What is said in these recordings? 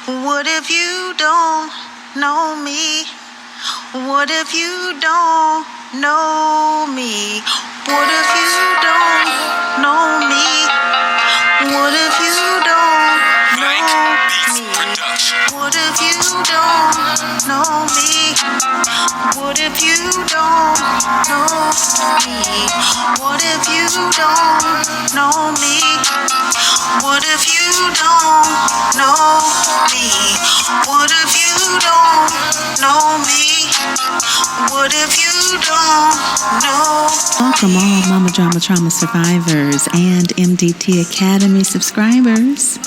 What if you don't know me? What if you don't know me? What if you don't know me? What if you don't know me? What if you don't know me? What if you don't know me? What if you don't know me? What if you don't know me? What if you don't know me? What if you don't know? Welcome all Mama Drama Trauma survivors and MDT Academy subscribers.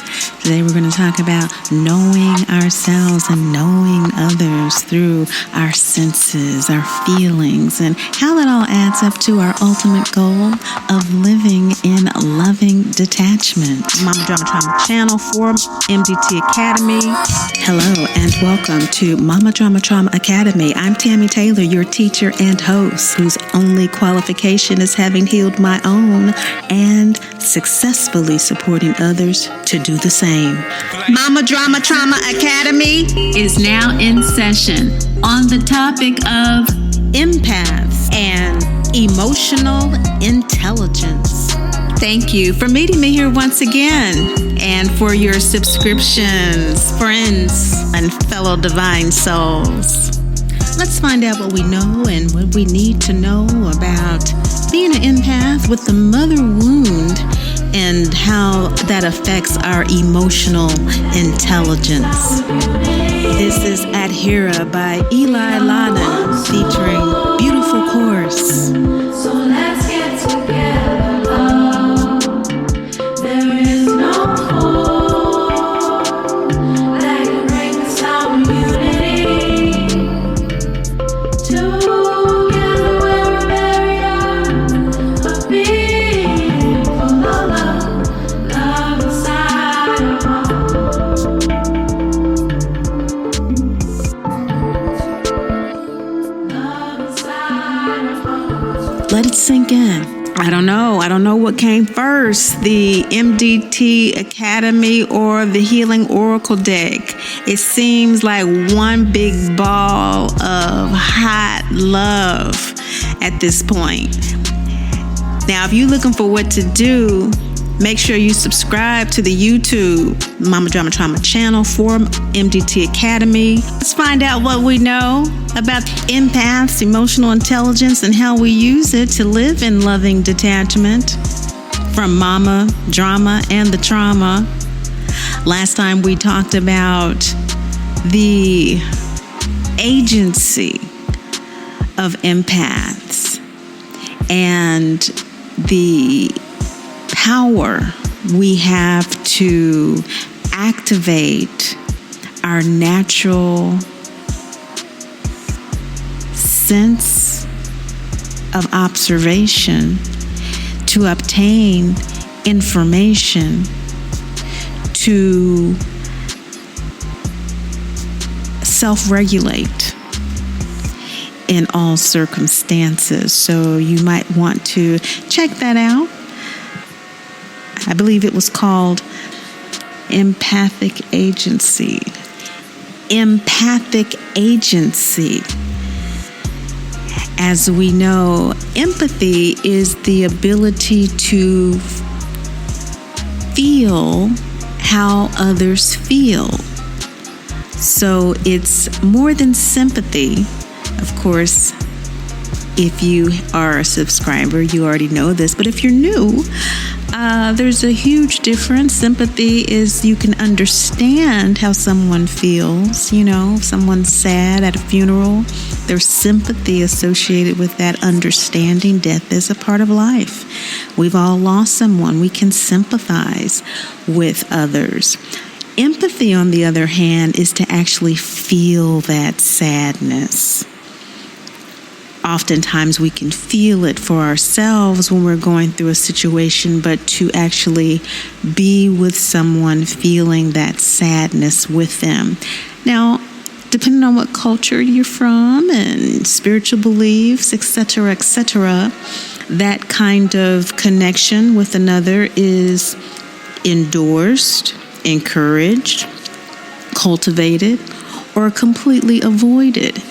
Today we're going to talk about knowing ourselves and knowing others through our senses, our feelings, and how that all adds up to our ultimate goal of living in loving detachment. Mama Drama Trauma channel for MDT Academy. Hello and welcome to Mama Drama Trauma Academy. I'm Tammy Taylor, your teacher and host, whose only qualification is having healed my own and successfully supporting others to do the same. Mama Drama Trauma Academy is now in session on the topic of empaths and emotional intelligence. Thank you for meeting me here once again and for your subscriptions, friends, and fellow divine souls. Let's find out what we know and what we need to know about being an empath with the mother wound and how that affects our emotional intelligence. This is Adhira by Eli Laden featuring Beautiful Chorus. So let's get together, love. There is no hope that can bring us some unity. Together we're a barrier of being full of love inside our hearts. Love inside our hearts. Let it sink in. I don't know what came first, the MDT Academy or the Healing Oracle deck. It seems like one big ball of hot love at this point. Now, if you're looking for what to do, make sure you subscribe to the YouTube Mama Drama Trauma channel for MDT Academy. Let's find out what we know about empaths, emotional intelligence, and how we use it to live in loving detachment from mama, drama, and the trauma. Last time we talked about the agency of empaths and the power we have to activate our natural sense of observation to obtain information, to self-regulate in all circumstances. So you might want to check that out. I believe it was called Empathic Agency. Empathic Agency. As we know, empathy is the ability to feel how others feel. So it's more than sympathy. Of course, if you are a subscriber, you already know this. But if you're new, there's a huge difference. Sympathy is you can understand how someone feels. You know, if someone's sad at a funeral, there's sympathy associated with that understanding. Death is a part of life. We've all lost someone. We can sympathize with others. Empathy, on the other hand, is to actually feel that sadness. Oftentimes we can feel it for ourselves when we're going through a situation, but to actually be with someone feeling that sadness with them. Now, depending on what culture you're from and spiritual beliefs, etc., that kind of connection with another is endorsed, encouraged, cultivated, or completely avoided.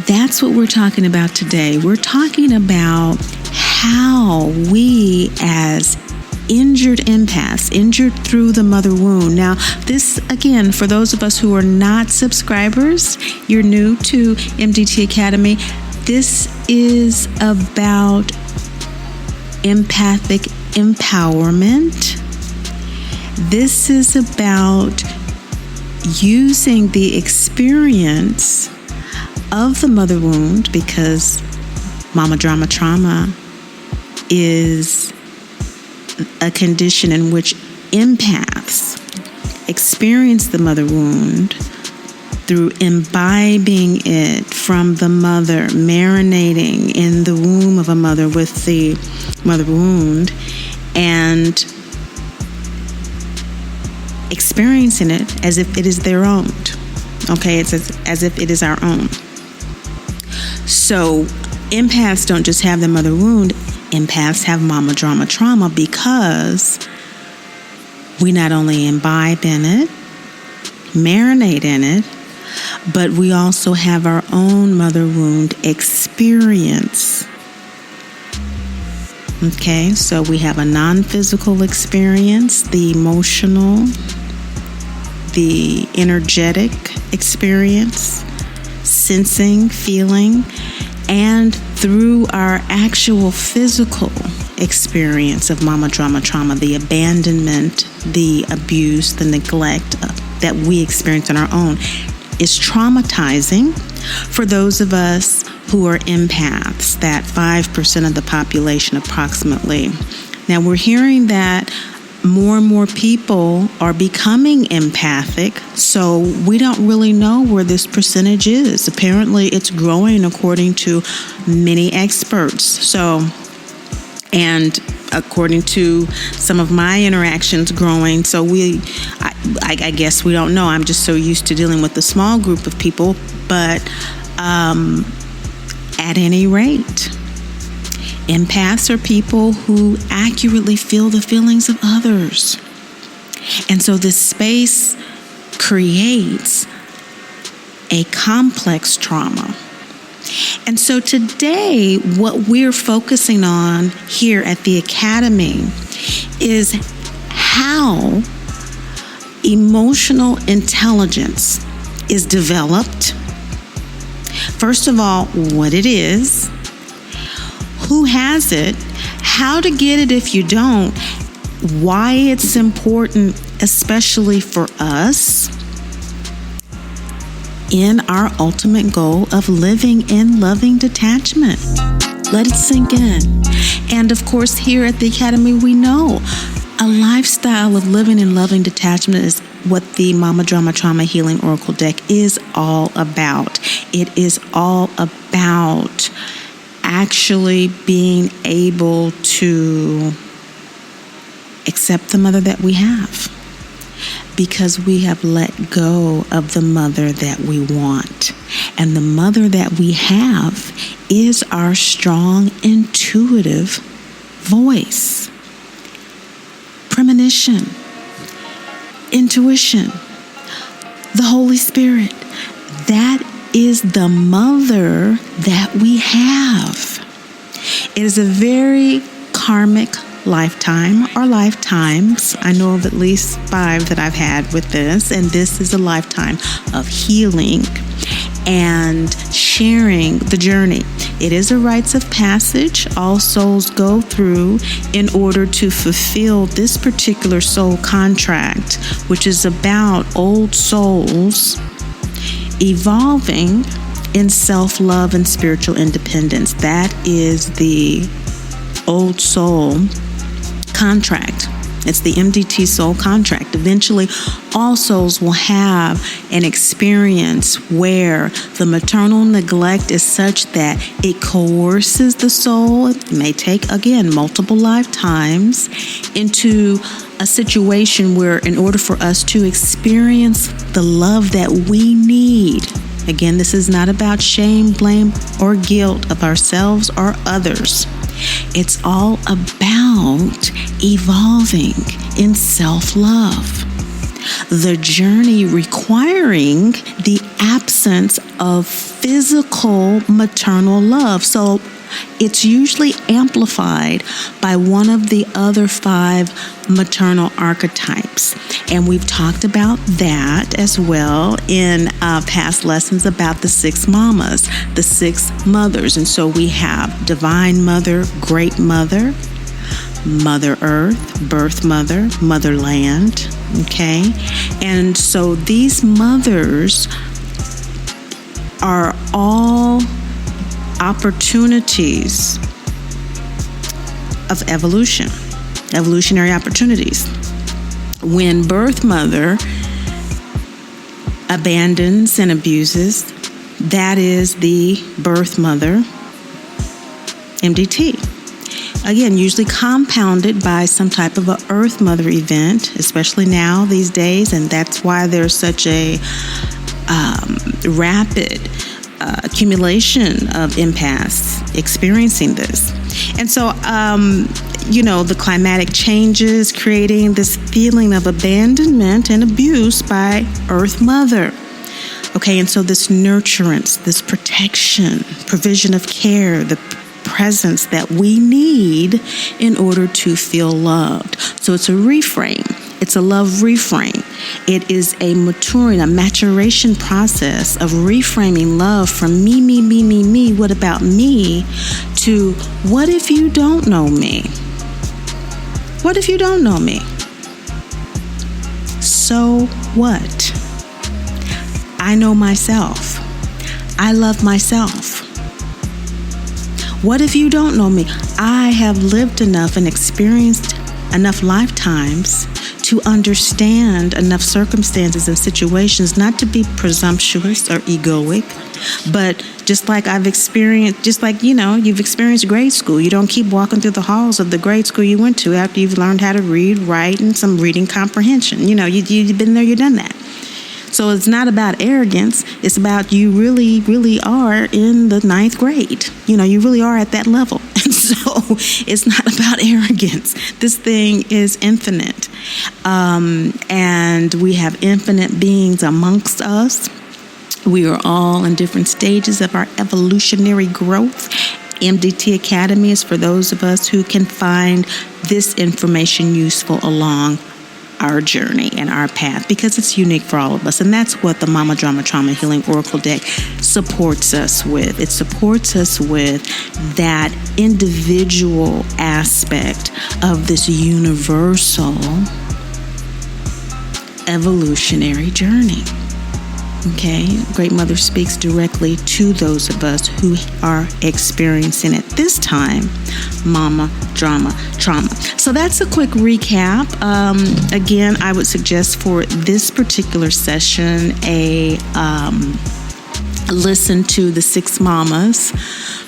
That's what we're talking about today. We're talking about how we as injured empaths, injured through the mother wound. Now, this, again, for those of us who are not subscribers, you're new to MDT Academy, this is about empathic empowerment. This is about using the experience of the mother wound, because mama drama trauma is a condition in which empaths experience the mother wound through imbibing it from the mother, marinating in the womb of a mother with the mother wound, and experiencing it as if it is their own. Okay, it's as if it is our own. So empaths don't just have the mother wound, empaths have mama drama trauma, because we not only imbibe in it, marinate in it, but we also have our own mother wound experience. Okay, so we have a non-physical experience, the emotional, the energetic experience, sensing, feeling, and through our actual physical experience of mama drama trauma, the abandonment, the abuse, the neglect that we experience on our own is traumatizing for those of us who are empaths, that 5% of the population approximately. Now, we're hearing that more and more people are becoming empathic, so we don't really know where this percentage is. Apparently, it's growing according to many experts. So, and according to some of my interactions, growing. So I guess we don't know. I'm just so used to dealing with a small group of people. But at any rate, empaths are people who accurately feel the feelings of others. And so this space creates a complex trauma. And so today, what we're focusing on here at the Academy is how emotional intelligence is developed. First of all, what it is, who has it, how to get it if you don't, why it's important, especially for us, in our ultimate goal of living in loving detachment. Let it sink in. And of course, here at the Academy, we know a lifestyle of living in loving detachment is what the Mama Drama Trauma Healing Oracle deck is all about. It is all about actually being able to accept the mother that we have, because we have let go of the mother that we want. And the mother that we have is our strong, intuitive voice, premonition, intuition, the Holy Spirit. That is the mother that we have. It is a very karmic lifetime or lifetimes. I know of at least 5 that I've had with this, and this is a lifetime of healing and sharing the journey. It is a rites of passage all souls go through in order to fulfill this particular soul contract, which is about old souls evolving in self-love and spiritual independence. That is the old soul contract. It's the MDT soul contract. Eventually, all souls will have an experience where the maternal neglect is such that it coerces the soul. It may take, again, multiple lifetimes into a situation where, in order for us to experience the love that we need, again, this is not about shame, blame, or guilt of ourselves or others. It's all about evolving in self-love. The journey requiring the absence of physical maternal love. So it's usually amplified by one of the other 5 maternal archetypes. And we've talked about that as well in past lessons about the 6 mamas, the 6 mothers. And so we have Divine Mother, Great Mother, Mother Earth, Birth Mother, Motherland, okay? And so these mothers are all opportunities of evolution, evolutionary opportunities. When Birth Mother abandons and abuses, that is the Birth Mother MDT. Again, usually compounded by some type of an Earth Mother event, especially now these days, and that's why there's such a rapid accumulation of empaths experiencing this. And so, the climatic changes creating this feeling of abandonment and abuse by Earth Mother. Okay, and so this nurturance, this protection, provision of care, the presence that we need in order to feel loved. So it's a reframe. It's a love reframe. It is a maturing, a maturation process of reframing love from me, what about me, to what if you don't know me? What if you don't know me? So what? I know myself. I love myself. What if you don't know me? I have lived enough and experienced enough lifetimes to understand enough circumstances and situations not to be presumptuous or egoic, but just like I've experienced, you've experienced grade school. You don't keep walking through the halls of the grade school you went to after you've learned how to read, write, and some reading comprehension. You've been there, you've done that. So it's not about arrogance. It's about you really, really are in the 9th grade. You really are at that level. And so it's not about arrogance. This thing is infinite. And we have infinite beings amongst us. We are all in different stages of our evolutionary growth. MDT Academy is for those of us who can find this information useful along our journey and our path, because it's unique for all of us. And that's what the Mama Drama Trauma Healing Oracle deck supports us with. It supports us with that individual aspect of this universal evolutionary journey. Okay, Great Mother speaks directly to those of us who are experiencing at this time Mama Drama Trauma. So that's a quick recap. Again, I would suggest for this particular session a listen to the 6 Mamas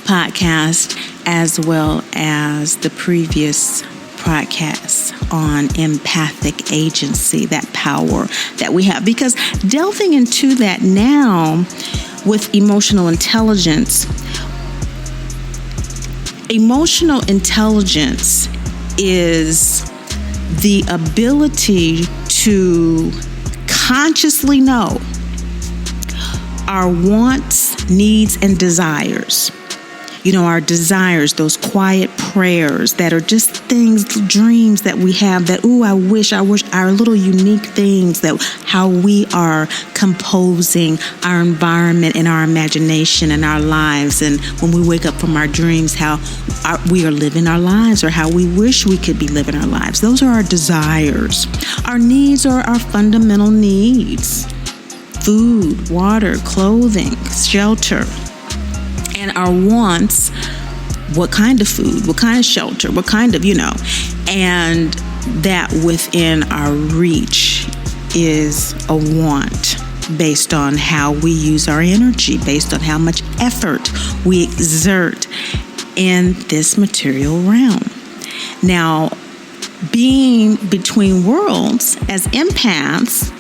podcast as well as the previous podcast on empathic agency, that power that we have. Because delving into that now with emotional intelligence is the ability to consciously know our wants, needs, and desires. Our desires, those quiet prayers that are just things, dreams that we have that, I wish, our little unique things, that how we are composing our environment and our imagination and our lives. And when we wake up from our dreams, how we are living our lives or how we wish we could be living our lives. Those are our desires. Our needs are our fundamental needs: food, water, clothing, shelter. And our wants, what kind of food, what kind of shelter, what kind of, and that within our reach is a want based on how we use our energy, based on how much effort we exert in this material realm. Now, being between worlds as empaths,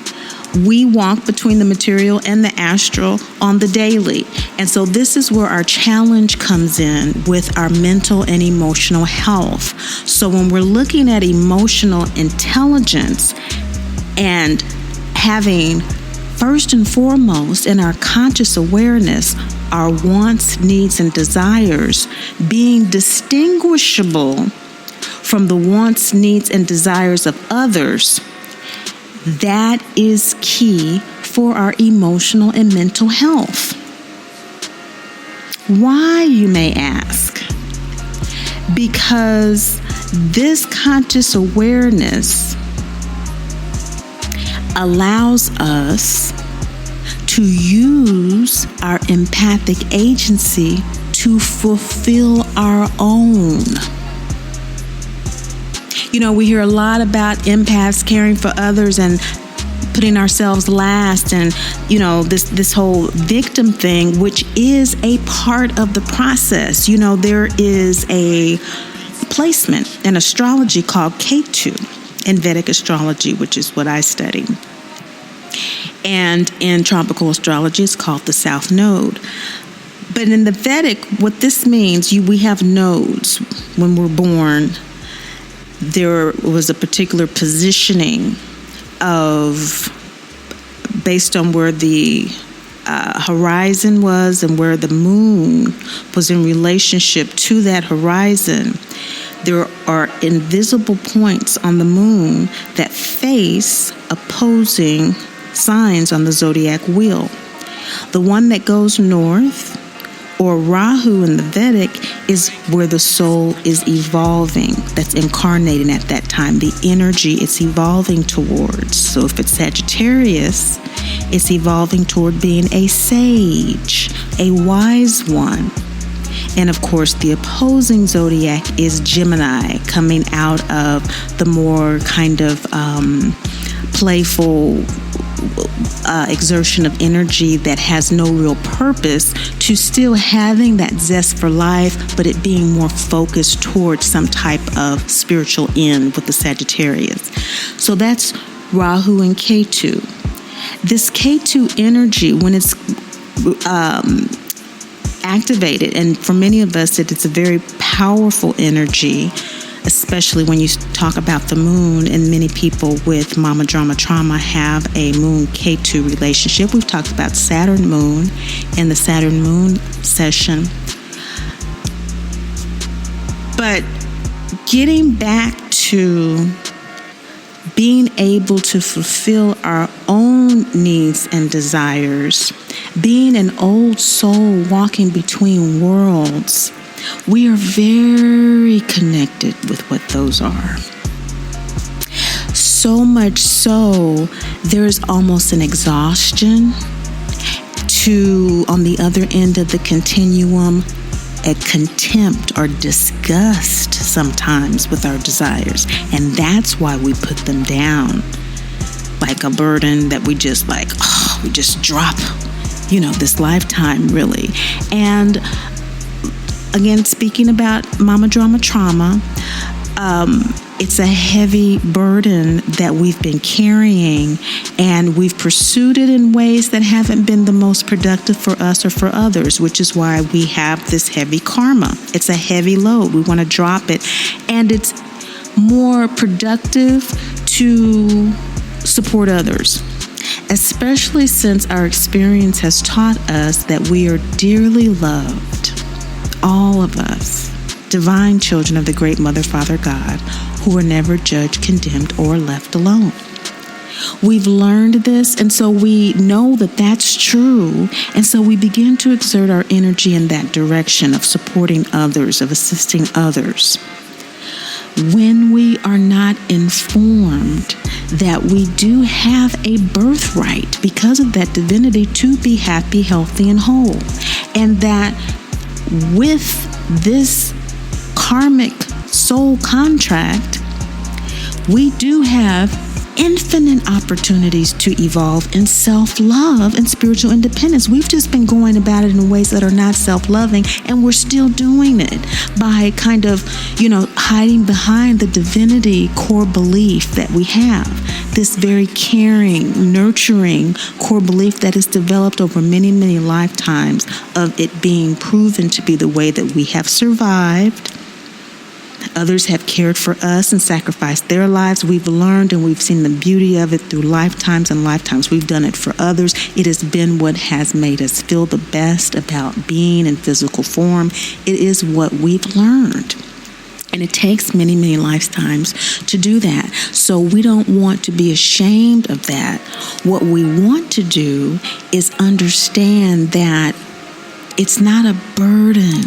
we walk between the material and the astral on the daily. And so this is where our challenge comes in with our mental and emotional health. So when we're looking at emotional intelligence and having first and foremost in our conscious awareness our wants, needs, and desires being distinguishable from the wants, needs, and desires of others, that is key for our emotional and mental health. Why, you may ask? Because this conscious awareness allows us to use our empathic agency to fulfill our own. You know, we hear a lot about empaths caring for others and putting ourselves last, and, you know, this whole victim thing, which is a part of the process. You know, there is a placement in astrology called Ketu in Vedic astrology, which is what I study. And in tropical astrology, it's called the South Node. But in the Vedic, what this means, we have nodes. When we're born, there was a particular positioning based on where the horizon was and where the moon was in relationship to that horizon. There are invisible points on the moon that face opposing signs on the zodiac wheel. The one that goes north, or Rahu in the Vedic, is where the soul is evolving, that's incarnating at that time, the energy it's evolving towards. So if it's Sagittarius, it's evolving toward being a sage, a wise one. And of course, the opposing zodiac is Gemini, coming out of the more kind of playful exertion of energy that has no real purpose, to still having that zest for life, but it being more focused towards some type of spiritual end with the Sagittarius. So that's Rahu and Ketu. This Ketu energy, when it's activated, and for many of us it's a very powerful energy, especially when you talk about the moon, and many people with mama drama trauma have a moon Ketu relationship. We've talked about Saturn moon in the Saturn moon session. But getting back to being able to fulfill our own needs and desires, being an old soul walking between worlds, we are very connected with what those are. So much so, there's almost an exhaustion to, on the other end of the continuum, a contempt or disgust sometimes with our desires. And that's why we put them down like a burden that we just we just drop, this lifetime really. And again, speaking about mama drama trauma, it's a heavy burden that we've been carrying, and we've pursued it in ways that haven't been the most productive for us or for others, which is why we have this heavy karma. It's a heavy load. We want to drop it, and it's more productive to support others, especially since our experience has taught us that we are dearly loved. All of us, divine children of the great Mother, Father, God, who are never judged, condemned, or left alone. We've learned this, and so we know that that's true, and so we begin to exert our energy in that direction of supporting others, of assisting others. When we are not informed that we do have a birthright because of that divinity to be happy, healthy, and whole, and that with this karmic soul contract, we do have infinite opportunities to evolve in self-love and spiritual independence. We've just been going about it in ways that are not self-loving, and we're still doing it by kind of, hiding behind the divinity core belief that we have. This very caring, nurturing core belief that is developed over many, many lifetimes of it being proven to be the way that we have survived, Others have cared for us and sacrificed their lives. We've learned and we've seen the beauty of it through lifetimes and lifetimes. We've done it for others. It has been what has made us feel the best about being in physical form. It is what we've learned. And it takes many, many lifetimes to do that. So we don't want to be ashamed of that. What we want to do is understand that it's not a burden.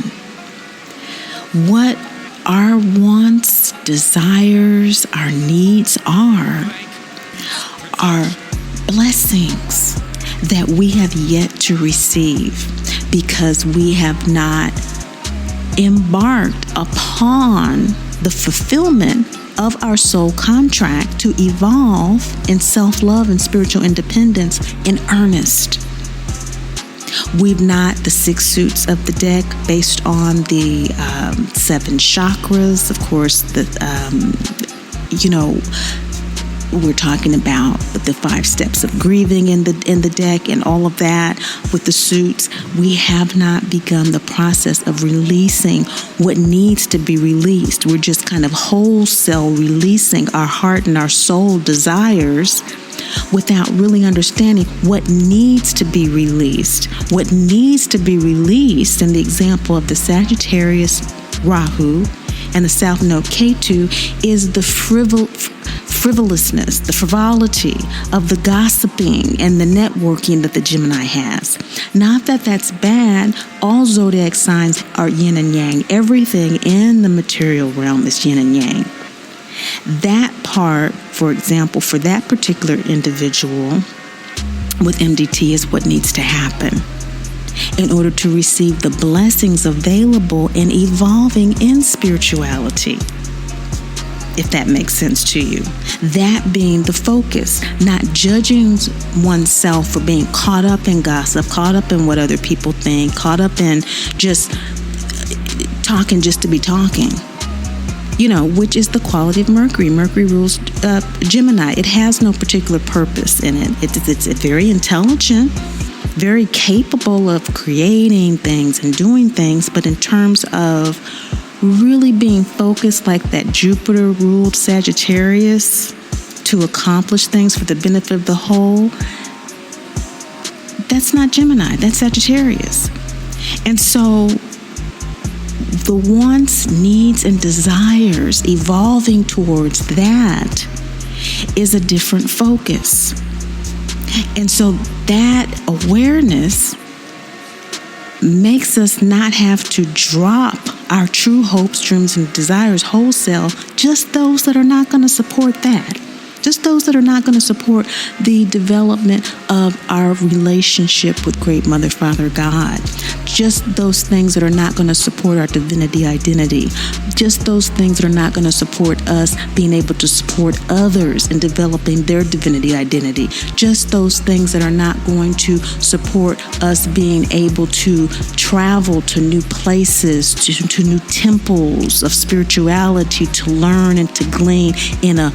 What our wants, desires, our needs are blessings that we have yet to receive because we have not embarked upon the fulfillment of our soul contract to evolve in self-love and spiritual independence in earnest. We've not the 6 suits of the deck based on the 7 chakras. Of course, we're talking about the 5 steps of grieving in the deck and all of that with the suits. We have not begun the process of releasing what needs to be released. We're just kind of wholesale releasing our heart and our soul desires without really understanding what needs to be released. What needs to be released in the example of the Sagittarius Rahu and the South Node Ketu is the frivolousness, the frivolity of the gossiping and the networking that the Gemini has. Not that that's bad. All zodiac signs are yin and yang. Everything in the material realm is yin and yang. That part, for example, for that particular individual with MDT is what needs to happen in order to receive the blessings available in evolving in spirituality, if that makes sense to you. That being the focus, not judging oneself for being caught up in gossip, caught up in what other people think, caught up in just talking just to be talking. Which is the quality of Mercury. Mercury rules Gemini. It has no particular purpose in it. It's very intelligent, very capable of creating things and doing things, but in terms of really being focused like that Jupiter-ruled Sagittarius to accomplish things for the benefit of the whole, that's not Gemini. That's Sagittarius. And so the wants, needs, and desires evolving towards that is a different focus. And so that awareness makes us not have to drop our true hopes, dreams, and desires wholesale, just those that are not going to support that. Just those that are not going to support the development of our relationship with Great Mother, Father, God. Just those things that are not going to support our divinity identity. Just those things that are not going to support us being able to support others in developing their divinity identity. Just those things that are not going to support us being able to travel to new places, to new temples of spirituality, to learn and to glean in a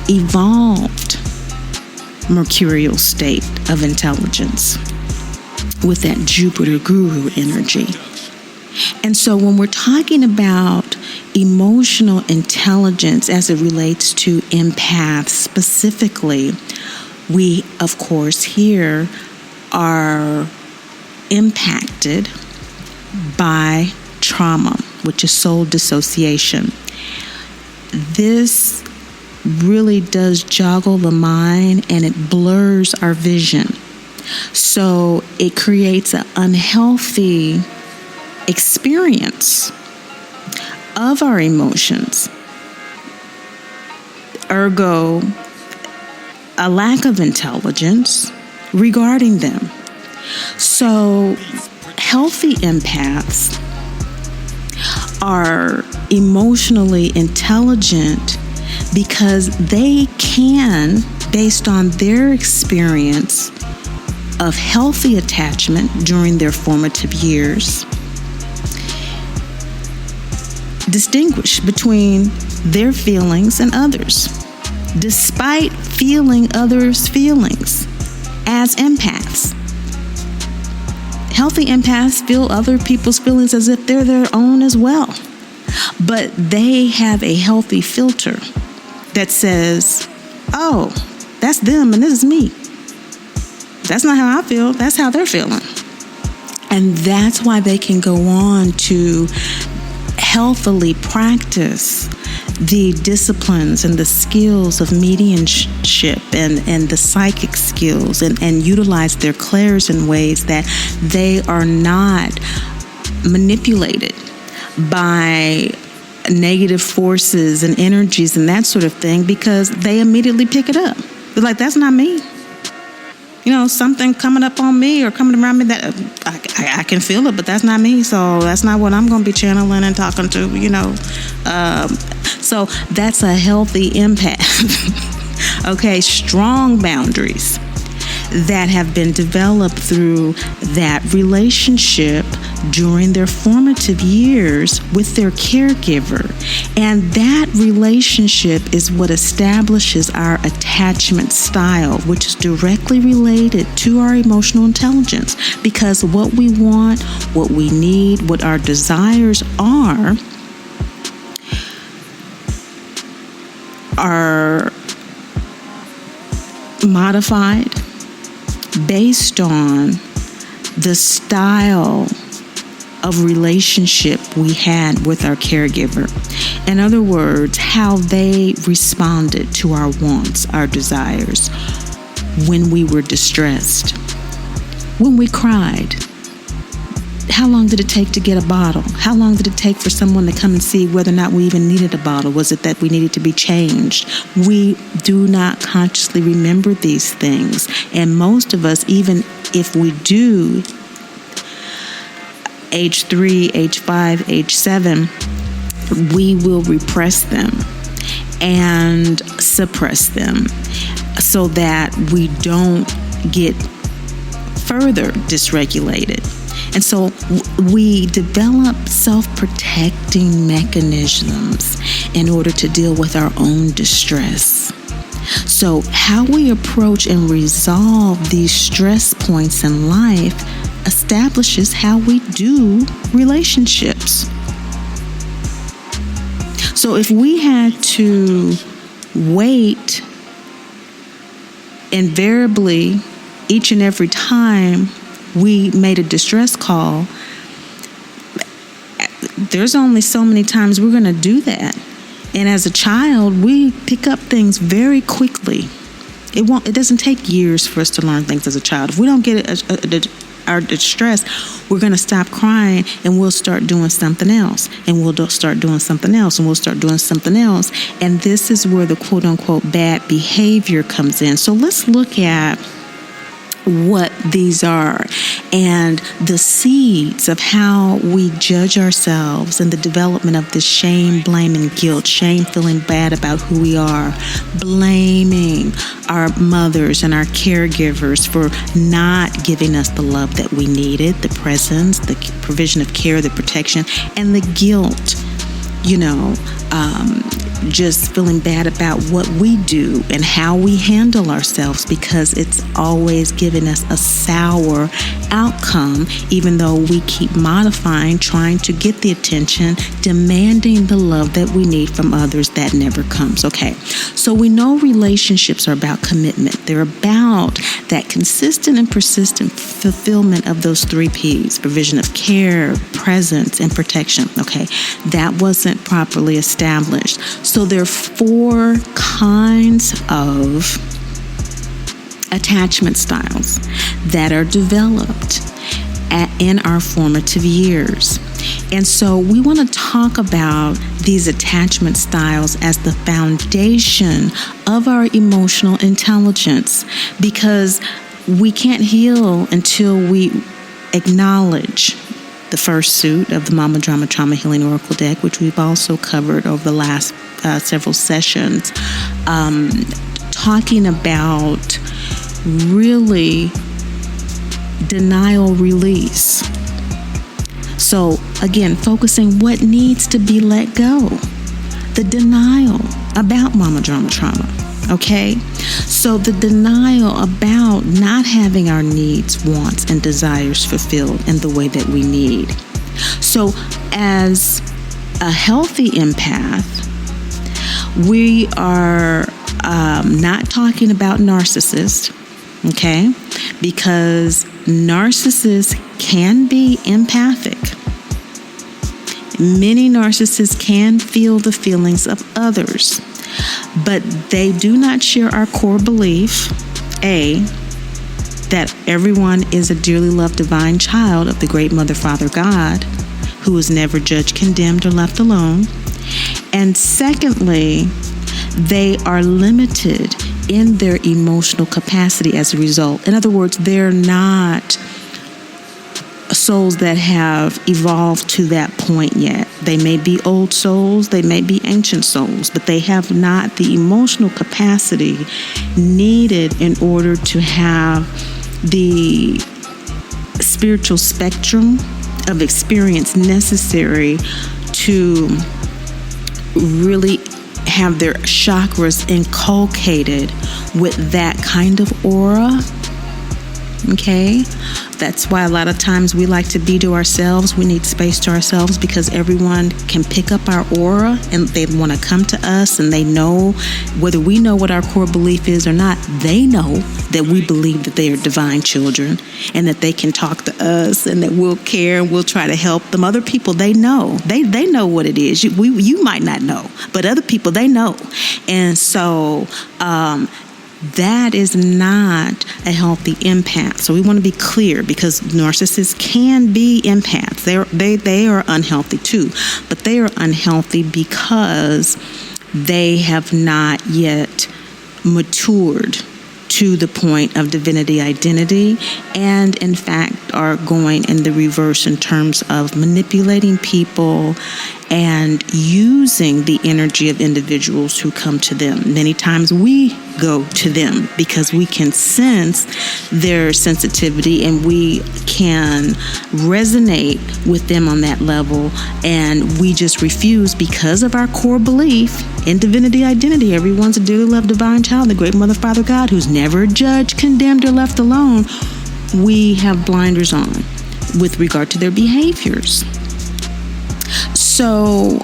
evolved mercurial state of intelligence with that Jupiter guru energy. And so when we're talking about emotional intelligence as it relates to empaths specifically, we, of course, here are impacted by trauma, which is soul dissociation. This really does joggle the mind and it blurs our vision. So it creates an unhealthy experience of our emotions. Ergo, a lack of intelligence regarding them. So healthy empaths are emotionally intelligent because they can, based on their experience of healthy attachment during their formative years, distinguish between their feelings and others, despite feeling others' feelings as empaths. Healthy empaths feel other people's feelings as if they're their own as well. But they have a healthy filter that says, oh, that's them and this is me. That's not how I feel. That's how they're feeling. And that's why they can go on to healthily practice the disciplines and the skills of mediumship and the psychic skills and utilize their clairs in ways that they are not manipulated by negative forces and energies and that sort of thing, because they immediately pick it up. They're like, that's not me. Something coming up on me or coming around me that I can feel it, but that's not me. So that's not what I'm going to be channeling and talking to, So that's a healthy empath. Okay, strong boundaries that have been developed through that relationship during their formative years with their caregiver. And that relationship is what establishes our attachment style, which is directly related to our emotional intelligence. Because what we want, what we need, what our desires are modified based on the style of relationship we had with our caregiver. In other words, how they responded to our wants, our desires, when we were distressed, when we cried. How long did it take to get a bottle? How long did it take for someone to come and see whether or not we even needed a bottle? Was it that we needed to be changed? We do not consciously remember these things. And most of us, even if we do, age 3, age 5, age 7, we will repress them and suppress them so that we don't get further dysregulated. And so we develop self-protecting mechanisms in order to deal with our own distress. So how we approach and resolve these stress points in life establishes how we do relationships. So if we had to wait invariably each and every time we made a distress call, there's only so many times we're going to do that. And as a child, we pick up things very quickly. It doesn't take years for us to learn things as a child. If we don't get our distress, we're going to stop crying and we'll start doing something else. And we'll start doing something else and we'll start doing something else. And this is where the quote unquote bad behavior comes in. So let's look at what these are and the seeds of how we judge ourselves and the development of this shame, blame, and guilt. Shame, feeling bad about who we are, blaming our mothers and our caregivers for not giving us the love that we needed, the presence, the provision of care, the protection, and the guilt, just feeling bad about what we do and how we handle ourselves, because it's always giving us a sour outcome, even though we keep modifying, trying to get the attention, demanding the love that we need from others that never comes. Okay, so we know relationships are about commitment. They're about that consistent and persistent fulfillment of those 3 P's: provision of care, presence, and protection. Okay, that wasn't properly established. So there are 4 kinds of attachment styles that are developed in our formative years. And so we want to talk about these attachment styles as the foundation of our emotional intelligence, because we can't heal until we acknowledge the first suit of the Mama Drama Trauma Healing Oracle deck, which we've also covered over the last several sessions, talking about really denial release. So again, focusing what needs to be let go, the denial about Mama Drama Trauma. Okay, so the denial about not having our needs, wants, and desires fulfilled in the way that we need. So as a healthy empath, we are not talking about narcissists, okay? Because narcissists can be empathic. Many narcissists can feel the feelings of others, but they do not share our core belief, A, that everyone is a dearly loved divine child of the great Mother, Father, God, who is never judged, condemned, or left alone. And secondly, they are limited in their emotional capacity as a result. In other words, they're not souls that have evolved to that point yet. They may be old souls, they may be ancient souls, but they have not the emotional capacity needed in order to have the spiritual spectrum of experience necessary to really have their chakras inculcated with that kind of aura. Okay? That's why a lot of times we like to be to ourselves. We need space to ourselves because everyone can pick up our aura and they want to come to us, and they know, whether we know what our core belief is or not, they know that we believe that they are divine children and that they can talk to us and that we'll care and we'll try to help them. Other people, they know. They know what it is. You might not know, but other people, they know. And so that is not a healthy empath. So we want to be clear, because narcissists can be empaths. They are unhealthy too, but they are unhealthy because they have not yet matured to the point of divinity identity, and in fact are going in the reverse in terms of manipulating people and using the energy of individuals who come to them. Many times we go to them because we can sense their sensitivity and we can resonate with them on that level, and we just refuse because of our core belief in divinity identity. Everyone's a dearly loved divine child, the great Mother, Father, God, who's never judged, condemned, or left alone. We have blinders on with regard to their behaviors. So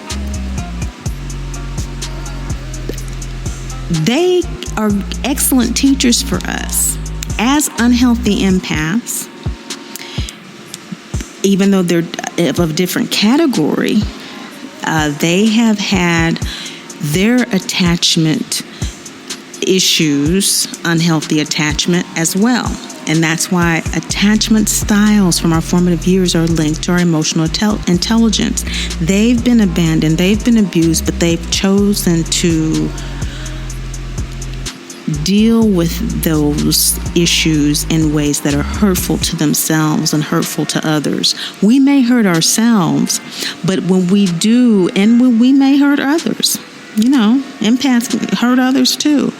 they are excellent teachers for us as unhealthy empaths, even though they're of a different category. They have had their attachment issues, unhealthy attachment as well. And that's why attachment styles from our formative years are linked to our emotional intelligence. They've been abandoned, they've been abused, but they've chosen to deal with those issues in ways that are hurtful to themselves and hurtful to others. We may hurt ourselves, but when we do, and when we may hurt others, empaths can hurt others too.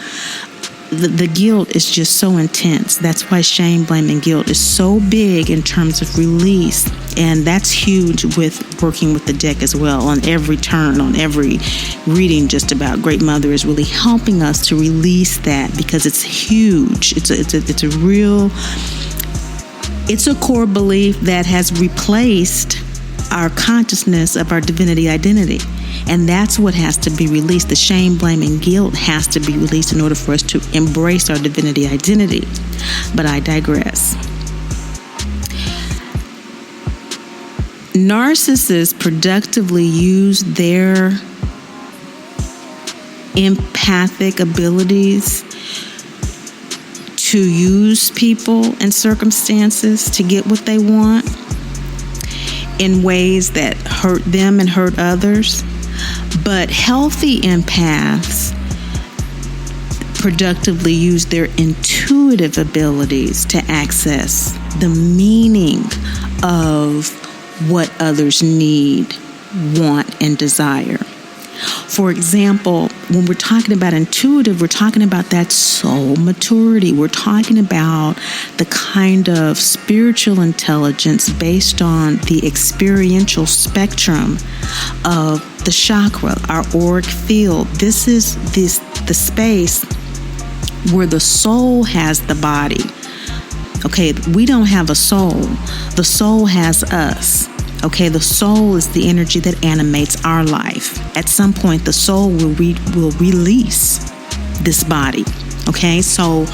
The guilt is just so intense. That's why shame, blame, and guilt is so big in terms of release. And that's huge with working with the deck as well. On every turn, on every reading just about Great Mother is really helping us to release that, because it's huge. It's a core belief that has replaced our consciousness of our divinity identity. And that's what has to be released. The shame, blame, and guilt has to be released in order for us to embrace our divinity identity. But I digress. Narcissists productively use their empathic abilities to use people and circumstances to get what they want in ways that hurt them and hurt others. But healthy empaths productively use their intuitive abilities to access the meaning of what others need, want, and desire. For example, when we're talking about intuitive, we're talking about that soul maturity. We're talking about the kind of spiritual intelligence based on the experiential spectrum of the chakra, our auric field. This is the space where the soul has the body. Okay, we don't have a soul. The soul has us. Okay, the soul is the energy that animates our life. At some point, the soul will release this body. Okay, so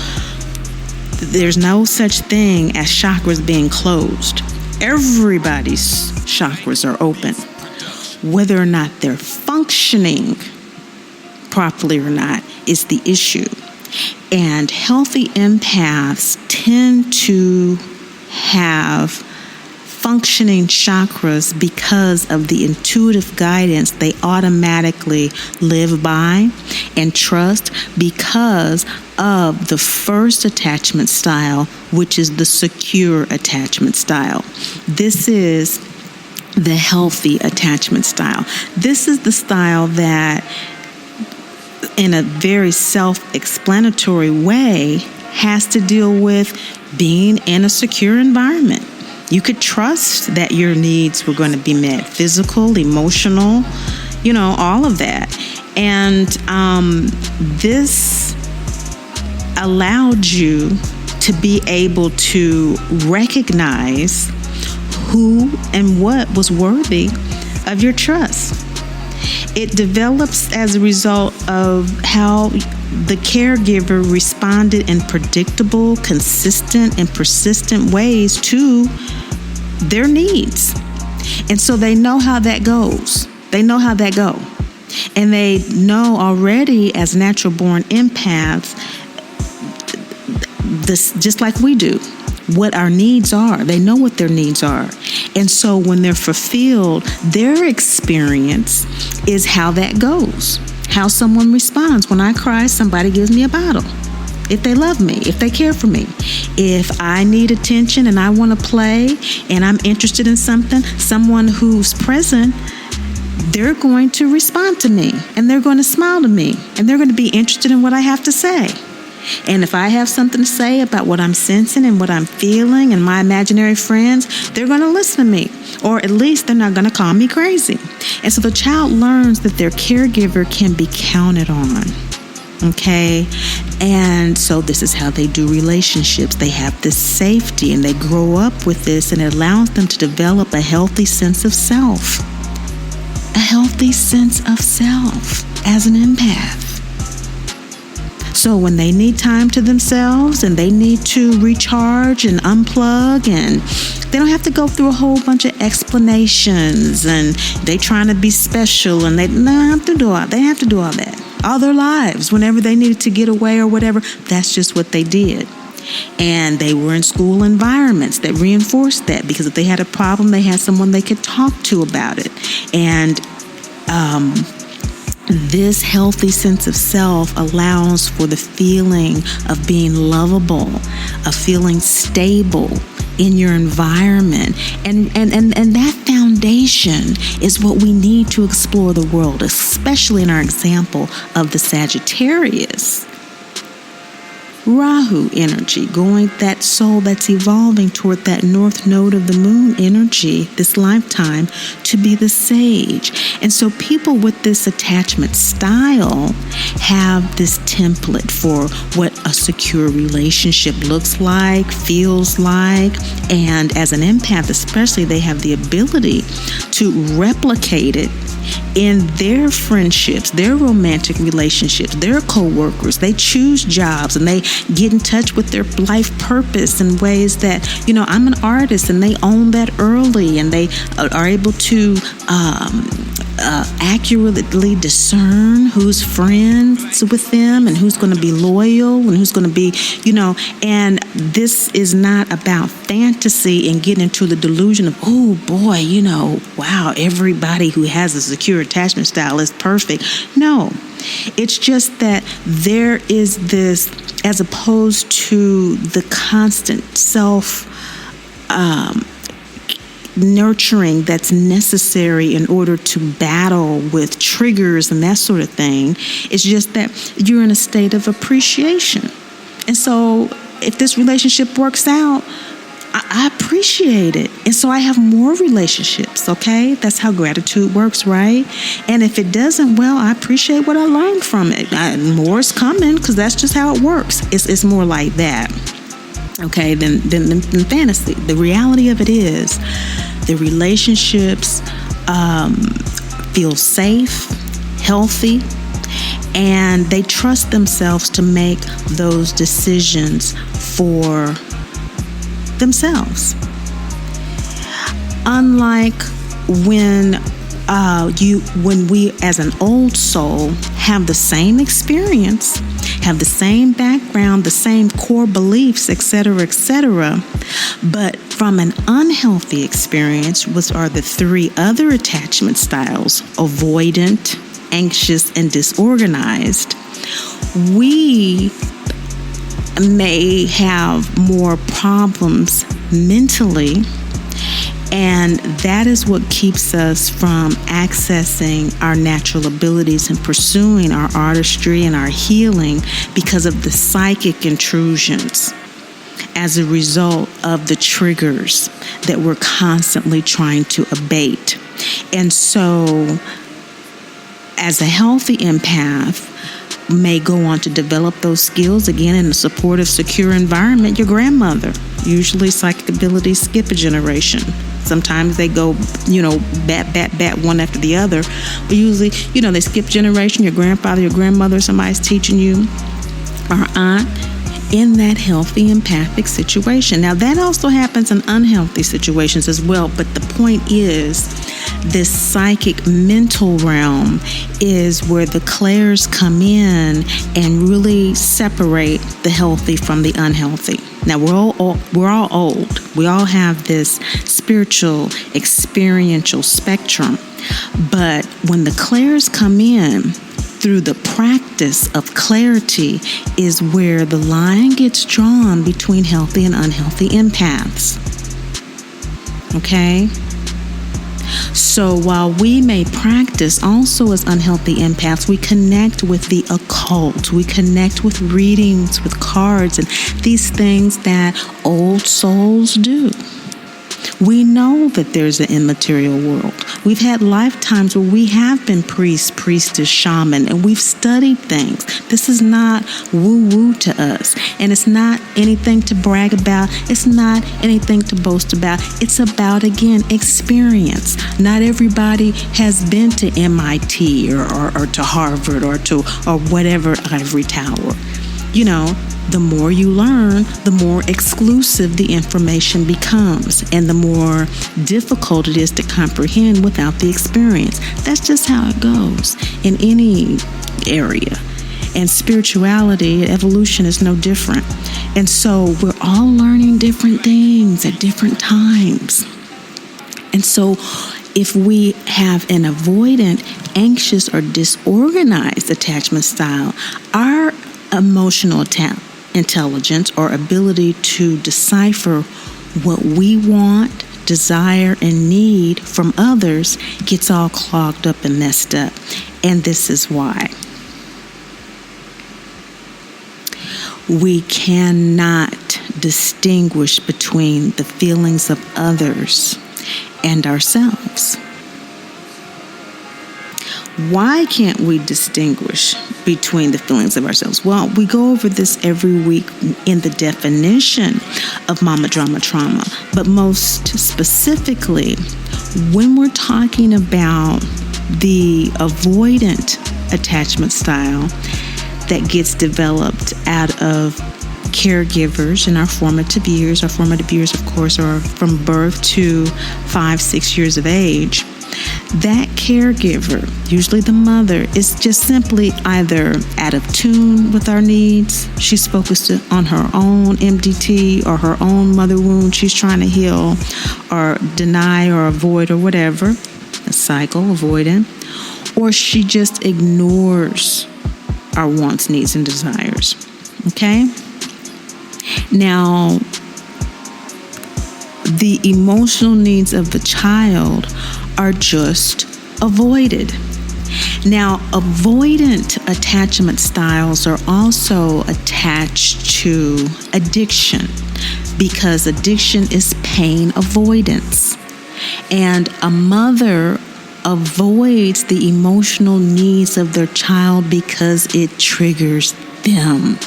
there's no such thing as chakras being closed. Everybody's chakras are open. Whether or not they're functioning properly or not is the issue. And healthy empaths tend to have functioning chakras because of the intuitive guidance they automatically live by and trust because of the first attachment style, which is the secure attachment style. This is the healthy attachment style. This is the style that, in a very self-explanatory way, has to deal with being in a secure environment. You could trust that your needs were going to be met, physical, emotional, all of that. And this allowed you to be able to recognize who and what was worthy of your trust. It develops as a result of how the caregiver responded in predictable, consistent, and persistent ways to their needs. And so they know how that goes. And they know already as natural-born empaths, this, just like we do, what our needs are. They know what their needs are. And so when they're fulfilled, their experience is how that goes, how someone responds. When I cry, somebody gives me a bottle. If they love me, if they care for me. If I need attention and I want to play and I'm interested in something, someone who's present, they're going to respond to me and they're going to smile to me and they're going to be interested in what I have to say. And if I have something to say about what I'm sensing and what I'm feeling and my imaginary friends, they're going to listen to me. Or at least they're not going to call me crazy. And so the child learns that their caregiver can be counted on. Okay? And so this is how they do relationships. They have this safety and they grow up with this, and it allows them to develop a healthy sense of self. A healthy sense of self as an empath. So when they need time to themselves and they need to recharge and unplug, and they don't have to go through a whole bunch of explanations and they trying to be special, and they don't have to do all that. All their lives, whenever they needed to get away or whatever, that's just what they did. And they were in school environments that reinforced that, because if they had a problem, they had someone they could talk to about it. And this healthy sense of self allows for the feeling of being lovable, of feeling stable in your environment. And that foundation is what we need to explore the world, especially in our example of the Sagittarius. Rahu energy, going that soul that's evolving toward that north node of the moon energy this lifetime to be the sage. And so people with this attachment style have this template for what a secure relationship looks like, feels like, and as an empath especially, they have the ability to replicate it in their friendships, their romantic relationships, their co-workers. They choose jobs and they get in touch with their life purpose in ways that, I'm an artist, and they own that early, and they are able to accurately discern who's friends with them and who's going to be loyal and who's going to be, and this is not about fantasy and getting into the delusion of, oh boy, wow, everybody who has a secure attachment style is perfect. No, it's just that there is this, as opposed to the constant self nurturing that's necessary in order to battle with triggers and that sort of thing. It's just that you're in a state of appreciation. And so if this relationship works out, I appreciate it. And so I have more relationships, okay? That's how gratitude works, right? And if it doesn't, well, I appreciate what I learned from it. More is coming, because that's just how it works. It's more like that, okay, than fantasy. The reality of it is The relationships feel safe, healthy, and they trust themselves to make those decisions for themselves. Unlike when we as an old soul have the same experience, have the same background, the same core beliefs, etc., but from an unhealthy experience, which are the three other attachment styles, avoidant, anxious, and disorganized, we may have more problems mentally, and that is what keeps us from accessing our natural abilities and pursuing our artistry and our healing because of the psychic intrusions as a result of the triggers that we're constantly trying to abate. And so, as a healthy empath, may go on to develop those skills again in a supportive, secure environment. Your grandmother, usually psychic abilities skip a generation. Sometimes they go, bat one after the other. But usually, they skip generation. Your grandfather, your grandmother, somebody's teaching you, or aunt, in that healthy empathic situation. Now, that also happens in unhealthy situations as well. But the point is, this psychic mental realm is where the clairs come in and really separate the healthy from the unhealthy. Now, we're all old. We all have this spiritual, experiential spectrum. But when the clairs come in, through the practice of clarity is where the line gets drawn between healthy and unhealthy empaths. Okay? So while we may practice also as unhealthy empaths, we connect with the occult. We connect with readings, with cards, and these things that old souls do. We know that there's an immaterial world. We've had lifetimes where we have been priest, priestess, shaman, and we've studied things. This is not woo-woo to us, and it's not anything to brag about. It's not anything to boast about. It's about, again, experience. Not everybody has been to MIT or to Harvard or whatever ivory tower. The more you learn, the more exclusive the information becomes, and the more difficult it is to comprehend without the experience. That's just how it goes in any area. And spirituality, evolution is no different. And so we're all learning different things at different times. And so if we have an avoidant, anxious, or disorganized attachment style, our emotional intelligence or ability to decipher what we want, desire, and need from others gets all clogged up and messed up. And this is why. We cannot distinguish between the feelings of others and ourselves. Why can't we distinguish between the feelings of ourselves? Well, we go over this every week in the definition of mama drama trauma, but most specifically, when we're talking about the avoidant attachment style that gets developed out of caregivers in our formative years. Our formative years, of course, are from birth to 5-6 years of age. That caregiver, usually the mother, is just simply either out of tune with our needs. She's focused on her own MDT or her own mother wound she's trying to heal or deny or avoid or whatever, a cycle, avoidant. Or she just ignores our wants, needs, and desires. Okay? Now, the emotional needs of the child are just avoided. Now, avoidant attachment styles are also attached to addiction because addiction is pain avoidance. And a mother avoids the emotional needs of their child because it triggers them.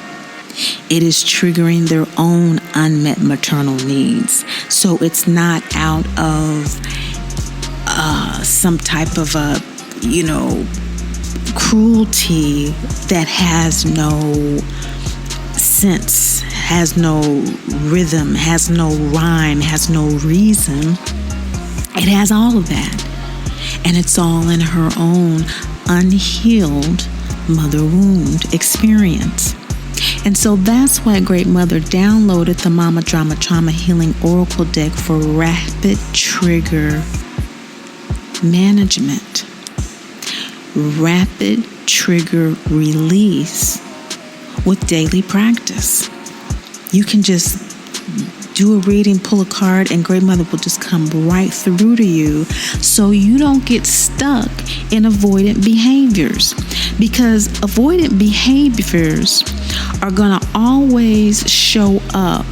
It is triggering their own unmet maternal needs. So it's not out of some type of cruelty that has no sense, has no rhythm, has no rhyme, has no reason. It has all of that. And it's all in her own unhealed mother wound experience. And so that's why Great Mother downloaded the Mama Drama Trauma Healing Oracle deck for rapid trigger management, rapid trigger release with daily practice. You can just do a reading, pull a card, and Great Mother will just come right through to you so you don't get stuck in avoidant behaviors. Because avoidant behaviors are going to always show up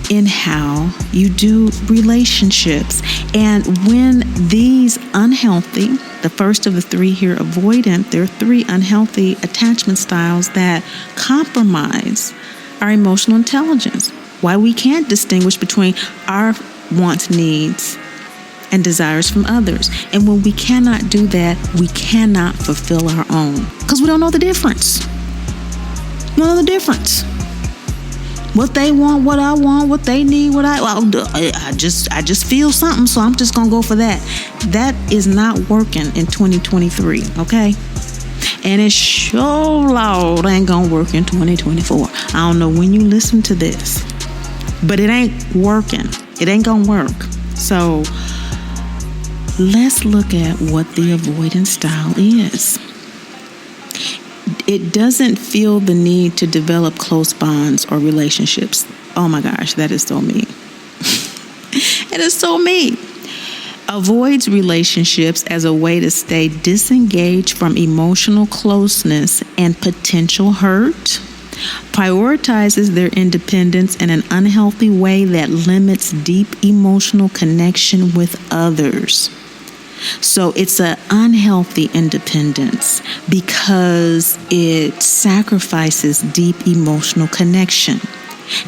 in how you do relationships. And when these unhealthy, the first of the three here, avoidant, there are three unhealthy attachment styles that compromise our emotional intelligence. Why we can't distinguish between our wants, needs, and desires from others. And when we cannot do that, we cannot fulfill our own. Because we don't know the difference. We don't know the difference. What they want, what I want, what they need, I just feel something, so I'm just gonna go for that. That is not working in 2023, okay? And it sure Lord ain't gonna work in 2024. I don't know when you listen to this, but it ain't working. It ain't gonna work. So let's look at what the avoidance style is. It doesn't feel the need to develop close bonds or relationships. Oh my gosh, that is so me. It is so me. Avoids relationships as a way to stay disengaged from emotional closeness and potential hurt. Prioritizes their independence in an unhealthy way that limits deep emotional connection with others. So it's an unhealthy independence because it sacrifices deep emotional connection.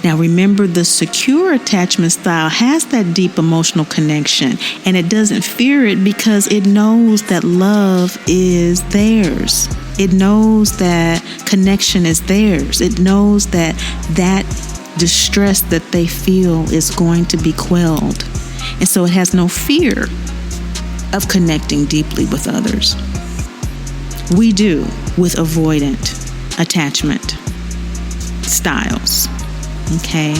Now remember, the secure attachment style has that deep emotional connection, and it doesn't fear it because it knows that love is theirs. It knows that connection is theirs. It knows that that distress that they feel is going to be quelled. And so it has no fear of connecting deeply with others. We do with avoidant attachment styles. Okay?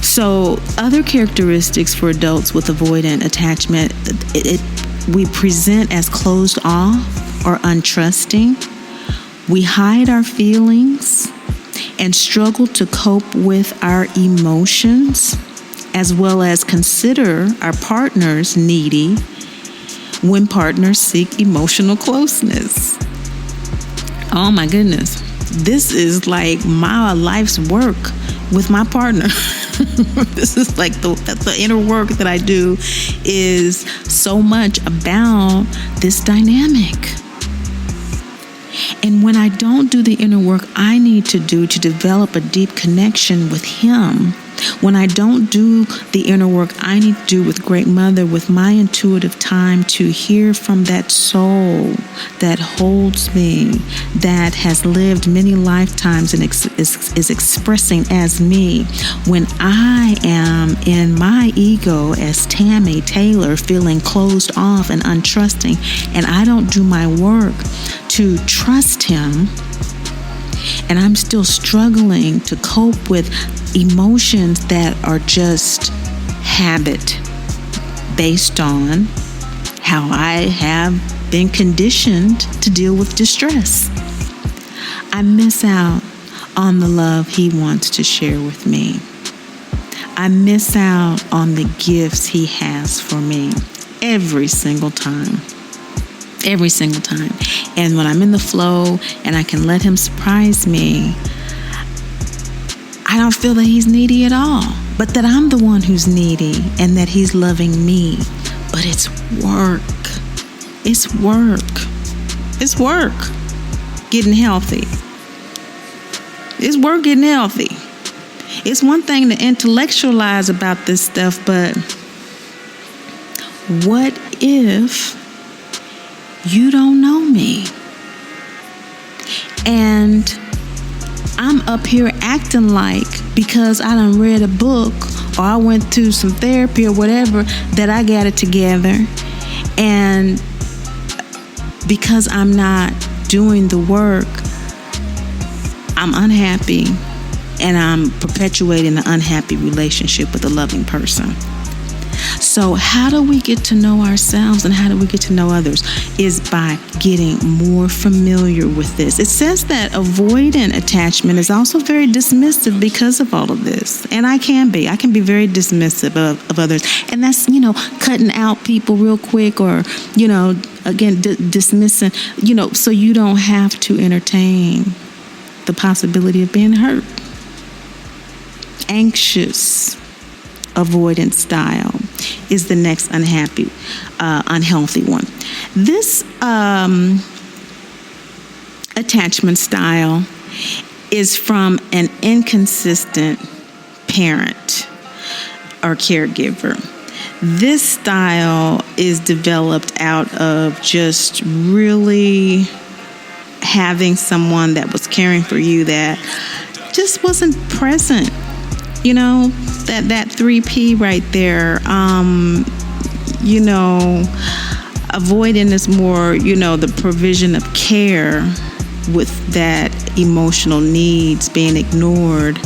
So other characteristics for adults with avoidant attachment, we present as closed off or untrusting. We hide our feelings and struggle to cope with our emotions, as well as consider our partners needy when partners seek emotional closeness. Oh my goodness. This is like my life's work with my partner. This is like the inner work that I do is so much about this dynamic. And when I don't do the inner work I need to do to develop a deep connection with him, when I don't do the inner work I need to do with Great Mother, with my intuitive time to hear from that soul that holds me, that has lived many lifetimes and is expressing as me, when I am in my ego as Tammy Taylor, feeling closed off and untrusting, and I don't do my work to trust him, and I'm still struggling to cope with emotions that are just habit based on how I have been conditioned to deal with distress, I miss out on the love he wants to share with me. I miss out on the gifts he has for me every single time. Every single time. And when I'm in the flow and I can let him surprise me, I don't feel that he's needy at all, but that I'm the one who's needy and that he's loving me. But it's work. It's work. It's work. Getting healthy. It's worth getting healthy. It's one thing to intellectualize about this stuff, but what if you don't know me? And I'm up here acting like because I done read a book or I went through some therapy or whatever that I got it together. And because I'm not doing the work, I'm unhappy and I'm perpetuating the unhappy relationship with a loving person. So how do we get to know ourselves and how do we get to know others? Is by getting more familiar with this. It says that avoidant attachment is also very dismissive because of all of this. And I can be very dismissive of others. And that's, cutting out people real quick or, again, dismissing, so you don't have to entertain the possibility of being hurt. Anxious avoidance style is the next unhealthy one. This attachment style is from an inconsistent parent or caregiver. This style is developed out of just really having someone that was caring for you that just wasn't present. That 3P right there, avoiding is more, the provision of care with that emotional needs being ignored.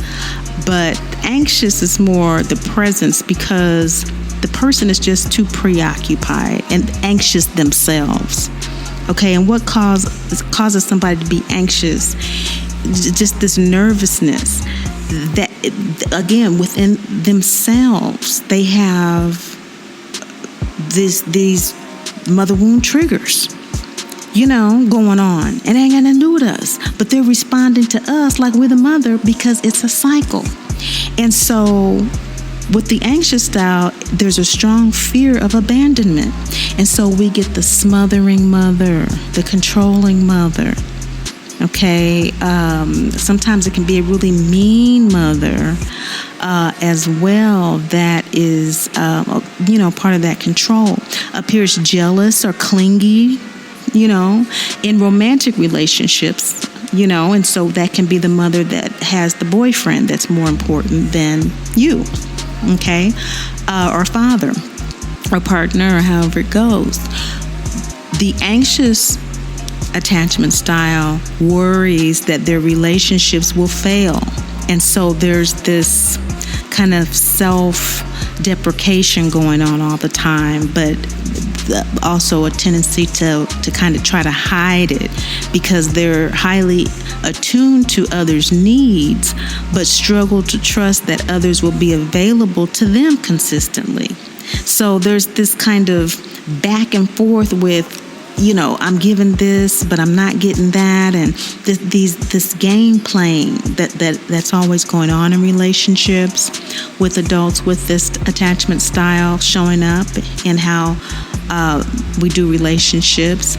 But anxious is more the presence because the person is just too preoccupied and anxious themselves. Okay, and what causes somebody to be anxious? Just this nervousness that, again, within themselves, they have these mother wound triggers, going on. It ain't got nothing to do with us, but they're responding to us like we're the mother because it's a cycle. And so with the anxious style, there's a strong fear of abandonment. And so we get the smothering mother, the controlling mother. Okay, sometimes it can be a really mean mother as well that is, part of that control. Appears jealous or clingy, in romantic relationships, and so that can be the mother that has the boyfriend that's more important than you, okay, or father or partner or however it goes. The anxious attachment style worries that their relationships will fail. And so there's this kind of self-deprecation going on all the time, but also a tendency to kind of try to hide it because they're highly attuned to others' needs, but struggle to trust that others will be available to them consistently. So there's this kind of back and forth with, I'm giving this, but I'm not getting that, and this game playing that's always going on in relationships with adults with this attachment style showing up in how we do relationships.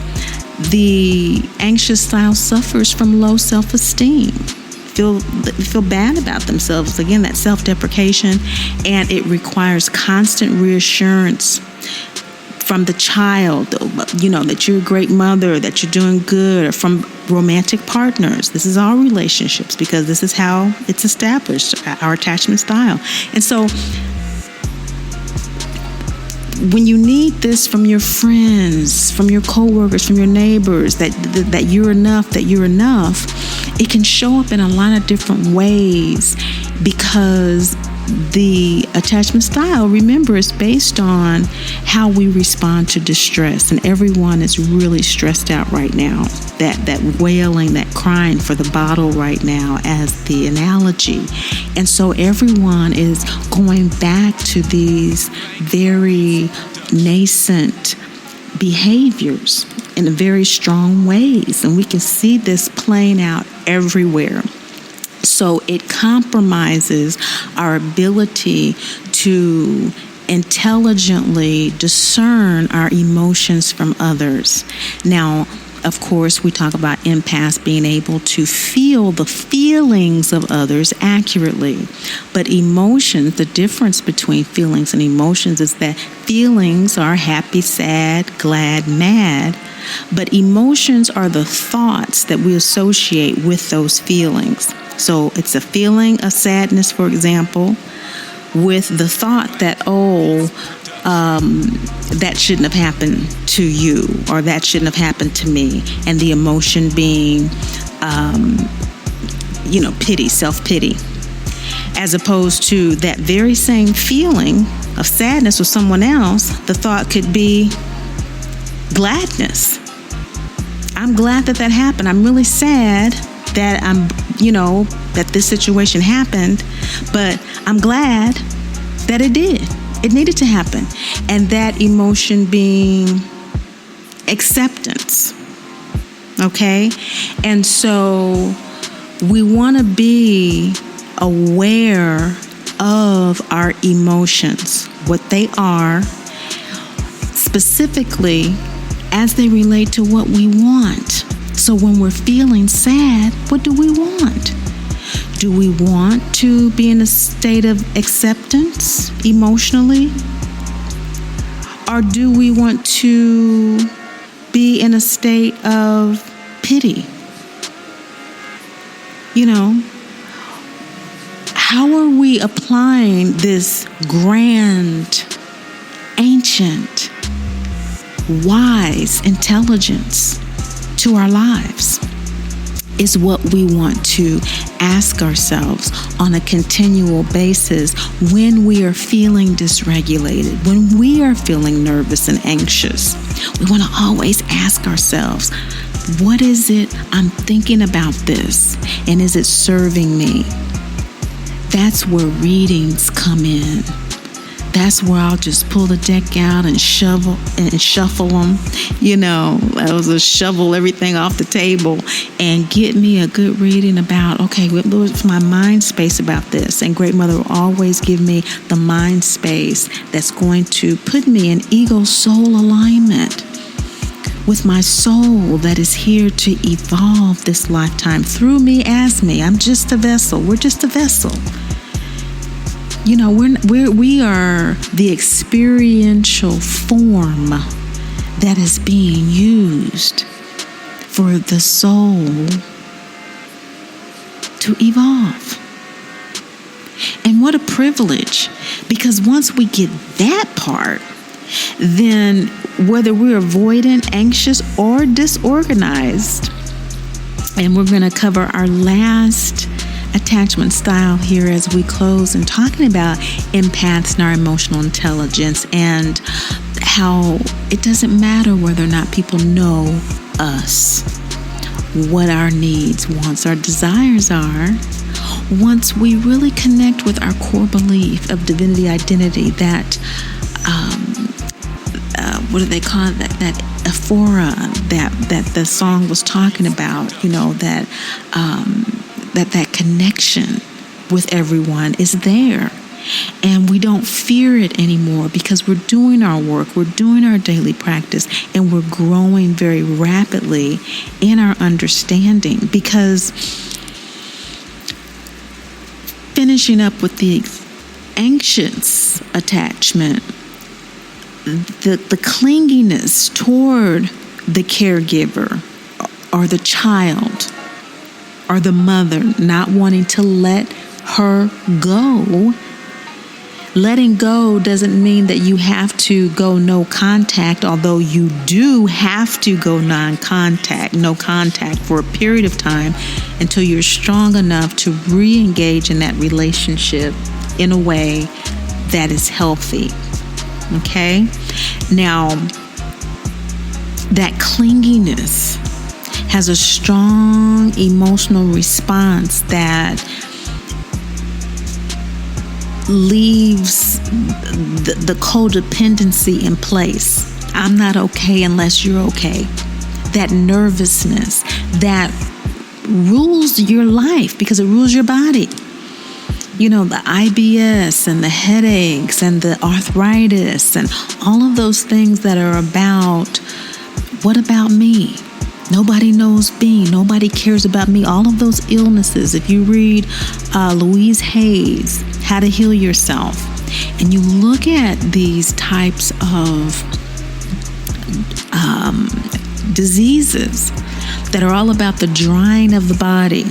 The anxious style suffers from low self-esteem. Feel bad about themselves. Again, that self-deprecation, and it requires constant reassurance from the child, that you're a great mother, that you're doing good, or from romantic partners. This is all relationships because this is how it's established, our attachment style. And so when you need this from your friends, from your coworkers, from your neighbors, that you're enough, it can show up in a lot of different ways because the attachment style, remember, is based on how we respond to distress. And everyone is really stressed out right now. That wailing, that crying for the bottle right now as the analogy. And so everyone is going back to these very nascent behaviors in very strong ways. And we can see this playing out everywhere. So it compromises our ability to intelligently discern our emotions from others. Now, Of course, we talk about empaths being able to feel the feelings of others accurately. But emotions, the difference between feelings and emotions is that feelings are happy, sad, glad, mad. But emotions are the thoughts that we associate with those feelings. So it's a feeling of sadness, for example, with the thought that, that shouldn't have happened to you, or that shouldn't have happened to me. And the emotion being, pity, self-pity. As opposed to that very same feeling of sadness with someone else, the thought could be gladness. I'm glad that happened. I'm really sad that that this situation happened, but I'm glad that it did. It needed to happen. And that emotion being acceptance. Okay? And so we want to be aware of our emotions, what they are, specifically as they relate to what we want. So when we're feeling sad, what do we want? Do we want to be in a state of acceptance emotionally? Or do we want to be in a state of pity? How are we applying this grand, ancient, wise intelligence to our lives? Is what we want to ask ourselves on a continual basis when we are feeling dysregulated, when we are feeling nervous and anxious. We want to always ask ourselves, what is it I'm thinking about this? And is it serving me? That's where readings come in. That's where I'll just pull the deck out and shuffle them. I was a shovel everything off the table and get me a good reading about, okay, what's my mind space about this? And Great Mother will always give me the mind space that's going to put me in ego-soul alignment with my soul that is here to evolve this lifetime through me as me. I'm just a vessel. We're just a vessel. We are the experiential form that is being used for the soul to evolve. And what a privilege, because once we get that part, then whether we're avoidant, anxious, or disorganized, and we're going to cover our last attachment style here as we close and talking about empaths and our emotional intelligence and how it doesn't matter whether or not people know us, what our needs, wants, our desires are. Once we really connect with our core belief of divinity identity, that what do they call it? That aphora that the song was talking about. That connection with everyone is there. And we don't fear it anymore because we're doing our work, we're doing our daily practice, and we're growing very rapidly in our understanding. Because finishing up with the anxious attachment, the clinginess toward the caregiver or the child, or the mother, not wanting to let her go. Letting go doesn't mean that you have to go no contact, although you do have to go no contact for a period of time until you're strong enough to re-engage in that relationship in a way that is healthy. Okay? Now, that clinginess has a strong emotional response that leaves the codependency in place. I'm not okay unless you're okay. That nervousness that rules your life because it rules your body. The IBS and the headaches and the arthritis and all of those things that are about, what about me? Nobody knows me. Nobody cares about me. All of those illnesses. If you read Louise Hay's How to Heal Yourself, and you look at these types of diseases that are all about the drying of the body,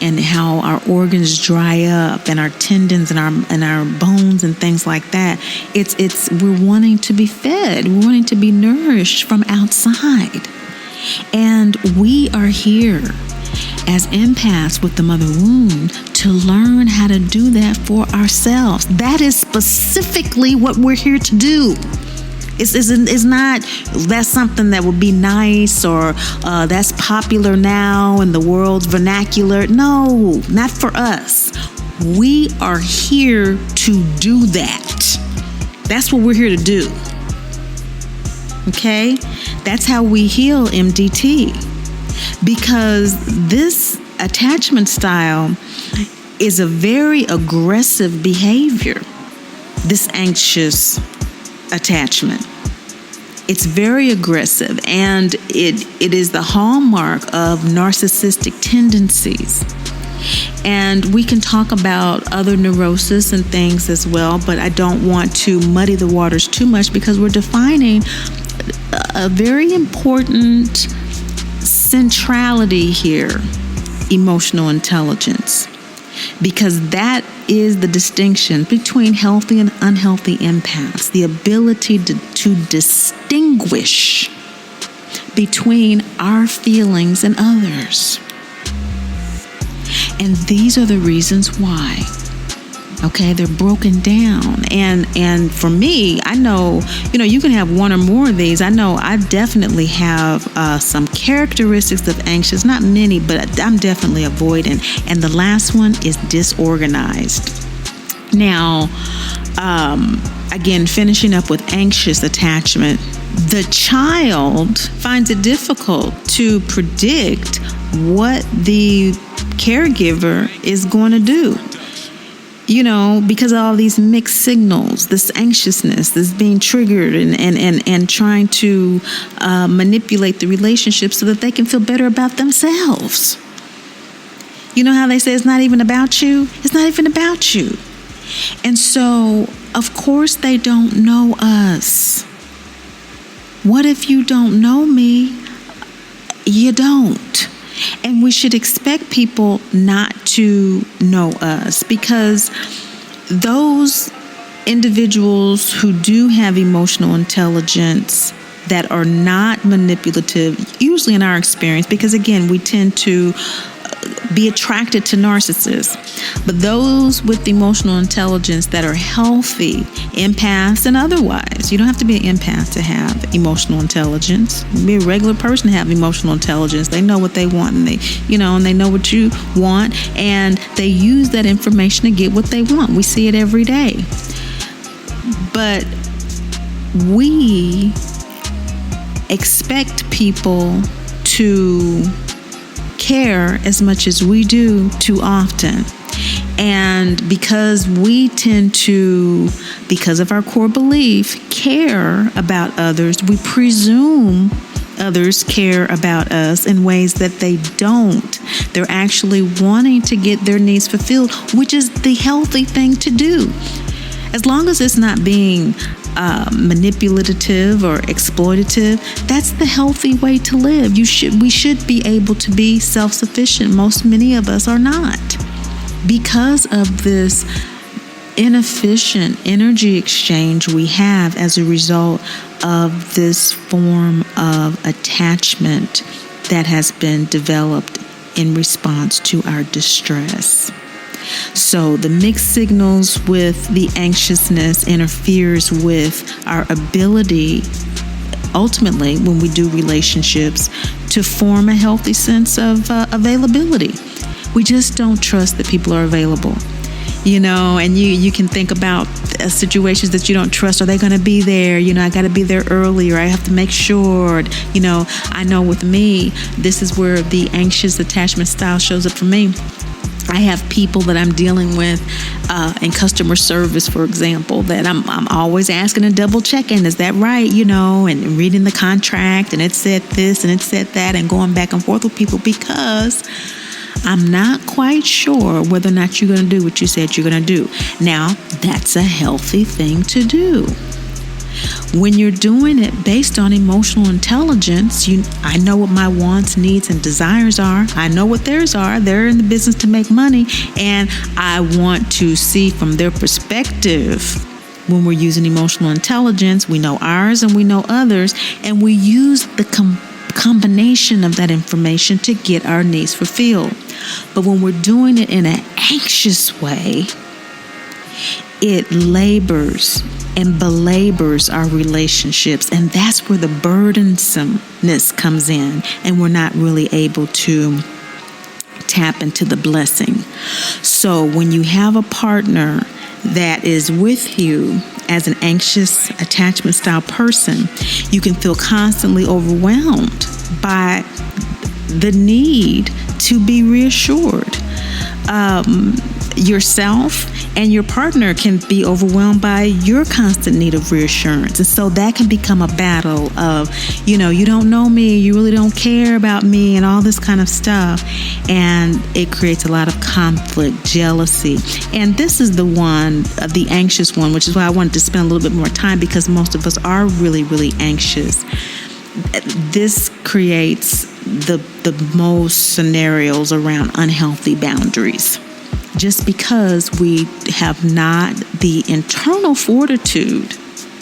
and how our organs dry up, and our tendons and our bones and things like that. We're wanting to be fed. We're wanting to be nourished from outside. And we are here as empaths with the mother wound to learn how to do that for ourselves. That is specifically what we're here to do. It's not that's something that would be nice or that's popular now in the world's vernacular. No, not for us. We are here to do that. That's what we're here to do. Okay? That's how we heal MDT. Because this attachment style is a very aggressive behavior, this anxious attachment. It's very aggressive, and it is the hallmark of narcissistic tendencies. And we can talk about other neurosis and things as well, but I don't want to muddy the waters too much because we're defining a very important centrality here, emotional intelligence. Because that is the distinction between healthy and unhealthy empaths, the ability to distinguish between our feelings and others. And these are the reasons why. Okay, they're broken down. And for me, I know, you can have one or more of these. I know I definitely have some characteristics of anxious, not many, but I'm definitely avoidant. And the last one is disorganized. Now, again, finishing up with anxious attachment, the child finds it difficult to predict what the caregiver is going to do. Because of all these mixed signals, this anxiousness, this being triggered and trying to manipulate the relationship so that they can feel better about themselves. You know how they say it's not even about you? It's not even about you. And so, of course, they don't know us. What if you don't know me? You don't. And we should expect people not to know us, because those individuals who do have emotional intelligence that are not manipulative, usually in our experience, because again, we tend to be attracted to narcissists. But those with emotional intelligence that are healthy, empaths and otherwise, you don't have to be an empath to have emotional intelligence. You can be a regular person to have emotional intelligence. They know what they want, and they know what you want, and they use that information to get what they want. We see it every day. But we expect people to care as much as we do too often. And because we tend to, because of our core belief, care about others, we presume others care about us in ways that they don't. They're actually wanting to get their needs fulfilled, which is the healthy thing to do. As long as it's not being manipulative or exploitative, that's the healthy way to live. We should be able to be self-sufficient. Many of us are not, because of this inefficient energy exchange we have as a result of this form of attachment that has been developed in response to our distress. So the mixed signals with the anxiousness interferes with our ability, ultimately, when we do relationships, to form a healthy sense of availability. We just don't trust that people are available. And you can think about situations that you don't trust. Are they going to be there? I got to be there early, or I have to make sure. I know with me, this is where the anxious attachment style shows up for me. I have people that I'm dealing with in customer service, for example, that I'm always asking and double checking, is that right? And reading the contract, and it said this and it said that, and going back and forth with people because I'm not quite sure whether or not you're going to do what you said you're going to do. Now, that's a healthy thing to do. When you're doing it based on emotional intelligence, I know what my wants, needs, and desires are. I know what theirs are. They're in the business to make money, and I want to see from their perspective. When we're using emotional intelligence, we know ours and we know others, and we use the combination of that information to get our needs fulfilled. But when we're doing it in an anxious way, it labors and belabors our relationships, and that's where the burdensomeness comes in, and we're not really able to tap into the blessing. So when you have a partner that is with you as an anxious attachment style person, you can feel constantly overwhelmed by the need to be reassured. Yourself and your partner can be overwhelmed by your constant need of reassurance. And so that can become a battle of, you don't know me, you really don't care about me, and all this kind of stuff. And it creates a lot of conflict, jealousy. And this is the one, the anxious one, which is why I wanted to spend a little bit more time, because most of us are really, really anxious. This creates the most scenarios around unhealthy boundaries, just because we have not the internal fortitude,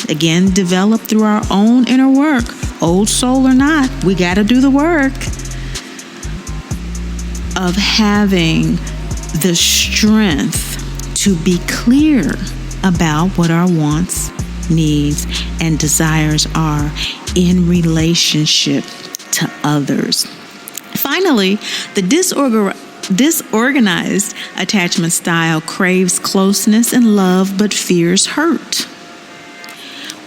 again, developed through our own inner work, old soul or not, we got to do the work of having the strength to be clear about what our wants, needs, and desires are in relationship to others. Finally, the disorganized attachment style craves closeness and love but fears hurt.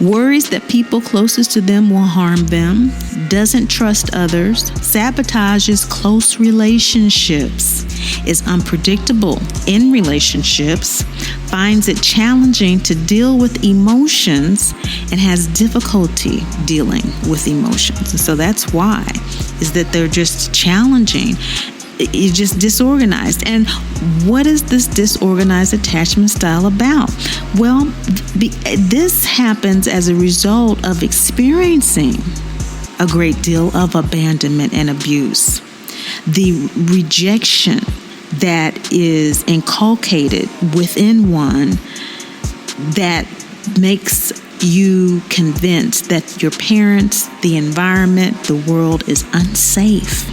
Worries that people closest to them will harm them, doesn't trust others, sabotages close relationships, is unpredictable in relationships, finds it challenging to deal with emotions, and has difficulty dealing with emotions. And so that's why, is that they're just challenging. You're just disorganized. And what is this disorganized attachment style about? Well, this happens as a result of experiencing a great deal of abandonment and abuse. The rejection that is inculcated within one that makes you convinced that your parents, the environment, the world is unsafe.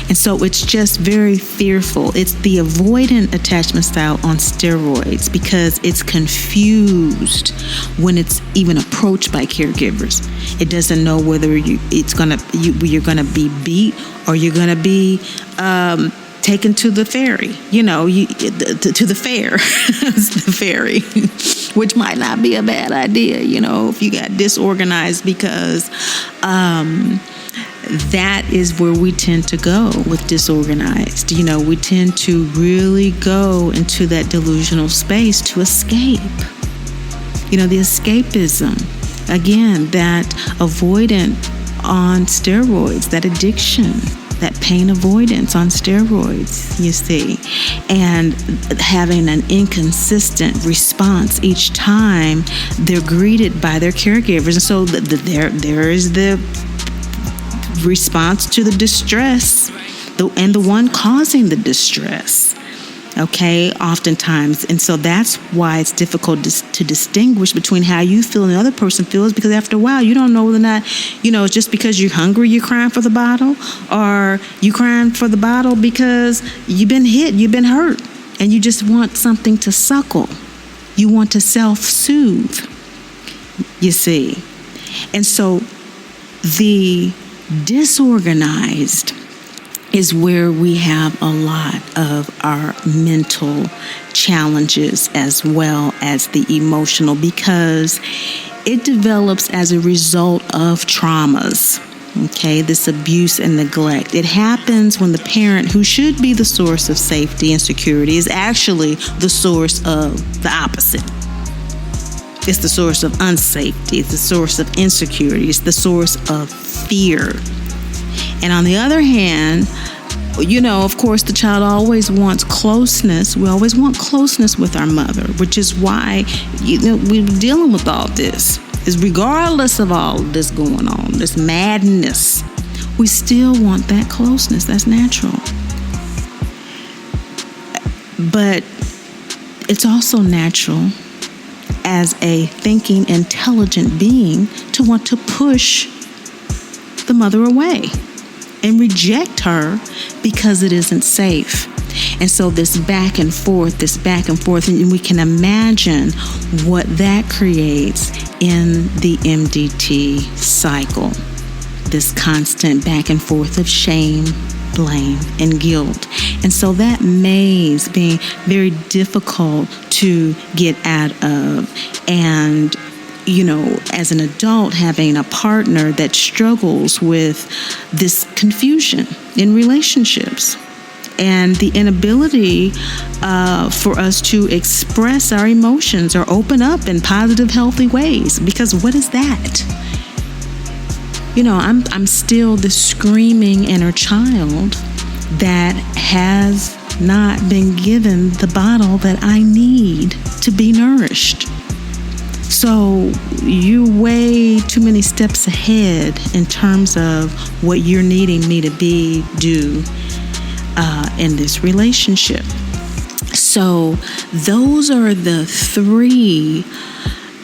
And so it's just very fearful. It's the avoidant attachment style on steroids, because it's confused when it's even approached by caregivers. It doesn't know whether you're gonna be beat or you're gonna be taken to the ferry. To the fair, the ferry, which might not be a bad idea. If you got disorganized, because that is where we tend to go with disorganized. We tend to really go into that delusional space to escape. The escapism, again, that avoidant on steroids, that addiction, that pain avoidance on steroids, you see, and having an inconsistent response each time they're greeted by their caregivers. And so there is the response to the distress, and the one causing the distress, okay, oftentimes. And so that's why it's difficult to distinguish between how you feel and the other person feels, because after a while you don't know whether or not, it's just because you're hungry you're crying for the bottle, or you crying for the bottle because you've been hit, you've been hurt, and you just want something to suckle. You want to self-soothe, you see. And so the disorganized is where we have a lot of our mental challenges as well as the emotional, because it develops as a result of traumas. Okay, this abuse and neglect. It happens when the parent who should be the source of safety and security is actually the source of the opposite. It's the source of unsafety. It's the source of insecurity. It's the source of fear. And on the other hand, of course, the child always wants closeness. We always want closeness with our mother, which is why we're dealing with all this. Is regardless of all of this going on, this madness, we still want that closeness. That's natural. But it's also natural as a thinking, intelligent being to want to push the mother away and reject her because it isn't safe. And so this back and forth, and we can imagine what that creates in the MDT cycle. This constant back and forth of shame, blame, and guilt. And so that maze being very difficult to get out of. And as an adult, having a partner that struggles with this confusion in relationships and the inability for us to express our emotions or open up in positive, healthy ways. Because what is that? I'm still the screaming inner child that has not been given the bottle that I need to be nourished. So you're way too many steps ahead in terms of what you're needing me to do in this relationship. So those are the 3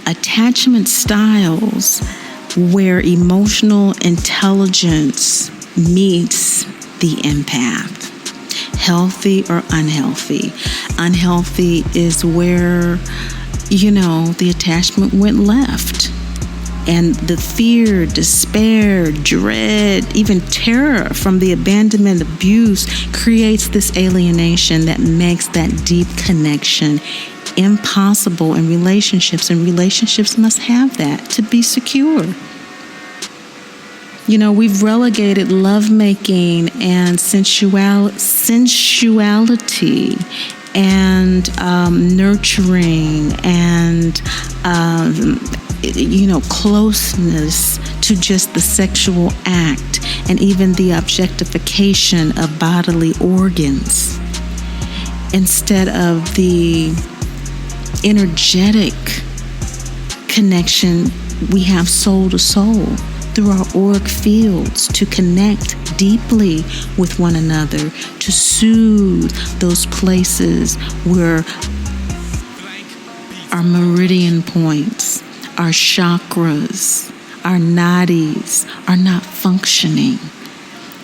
attachment styles where emotional intelligence meets the empath. Healthy or unhealthy. Unhealthy is where the attachment went left. And the fear, despair, dread, even terror from the abandonment, abuse creates this alienation that makes that deep connection impossible in relationships. And relationships must have that to be secure. We've relegated lovemaking and sensuality and nurturing and closeness to just the sexual act and even the objectification of bodily organs instead of the energetic connection we have soul to soul through our auric fields to connect deeply with one another, to soothe those places where our meridian points, our chakras, our nadis are not functioning.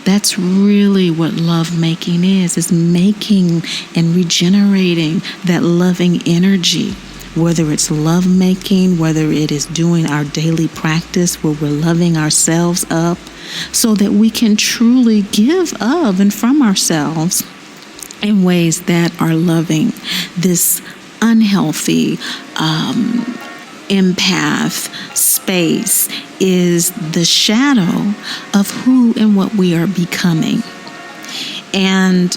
That's really what lovemaking is making and regenerating that loving energy. Whether it's lovemaking, whether it is doing our daily practice where we're loving ourselves up so that we can truly give of and from ourselves in ways that are loving. This unhealthy empath space is the shadow of who and what we are becoming. And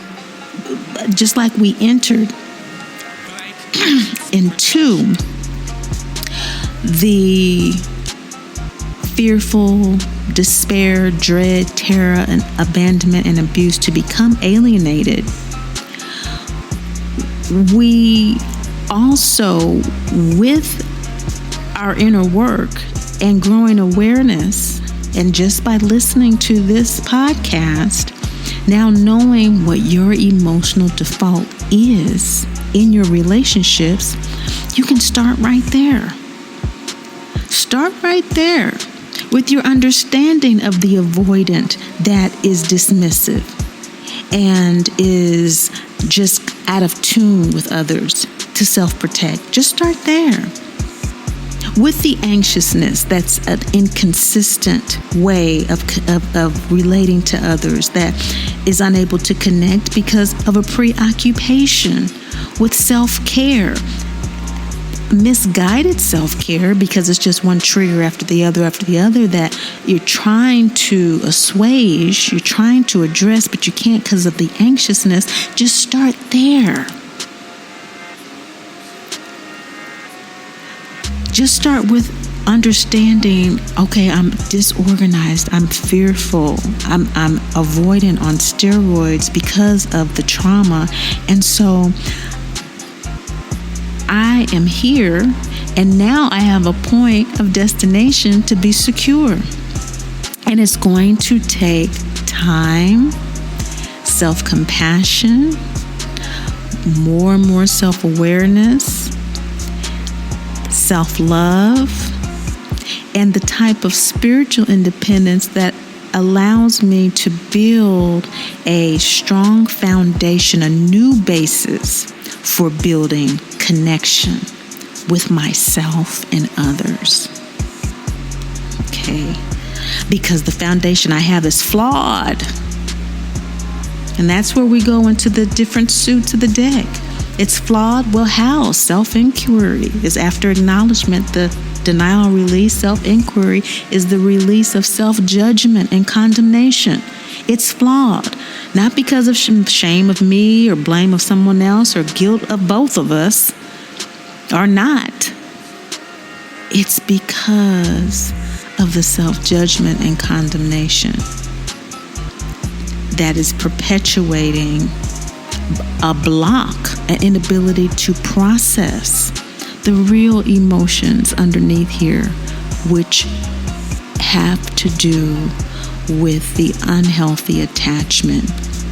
just like we entered into the fearful, despair, dread, terror, and abandonment and abuse to become alienated, we also, with our inner work and growing awareness, and just by listening to this podcast, now knowing what your emotional default is in your relationships, you can start right there. Start right there with your understanding of the avoidant that is dismissive and is just out of tune with others to self-protect. Just start there. With the anxiousness that's an inconsistent way of relating to others, that is unable to connect because of a preoccupation with self-care, misguided self-care, because it's just one trigger after the other that you're trying to assuage, you're trying to address, but you can't because of the anxiousness. Just start there. Just start with understanding, okay, I'm disorganized, I'm fearful, I'm avoidant on steroids because of the trauma, and so I am here, and now I have a point of destination to be secure. And it's going to take time, self-compassion, more and more self-awareness, self-love, and the type of spiritual independence that allows me to build a strong foundation, a new basis for building connection with myself and others. Okay? Because the foundation I have is flawed. And that's where we go into the different suits of the deck. It's flawed. Well, how? Self-inquiry is after acknowledgement. The denial release, self-inquiry, is the release of self-judgment and condemnation. It's flawed. Not because of shame of me or blame of someone else or guilt of both of us, or not. It's because of the self-judgment and condemnation that is perpetuating a block, an inability to process the real emotions underneath here, which have to do with the unhealthy attachment,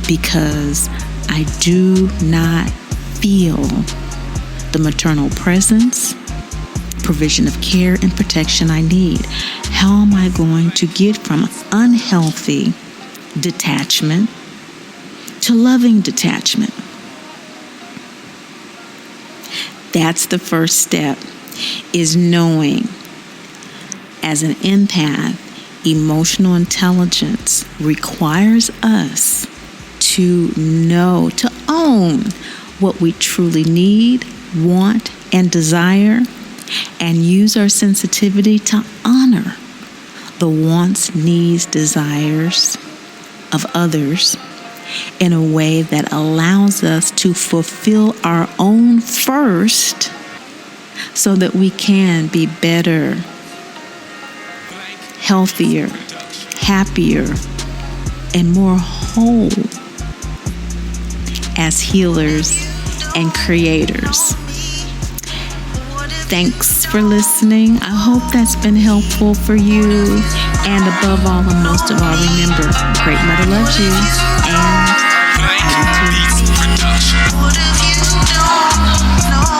because I do not feel the maternal presence, provision of care and protection I need. How am I going to get from unhealthy detachment to loving detachment? That's the first step, is knowing. As an empath, emotional intelligence requires us to know, to own what we truly need, want, and desire, and use our sensitivity to honor the wants, needs, desires of others in a way that allows us to fulfill our own first, so that we can be better, healthier, happier, and more whole as healers and creators. Thanks for listening. I hope that's been helpful for you. And above all and most of all, remember, Great Mother loves you. And I do too. What if you don't know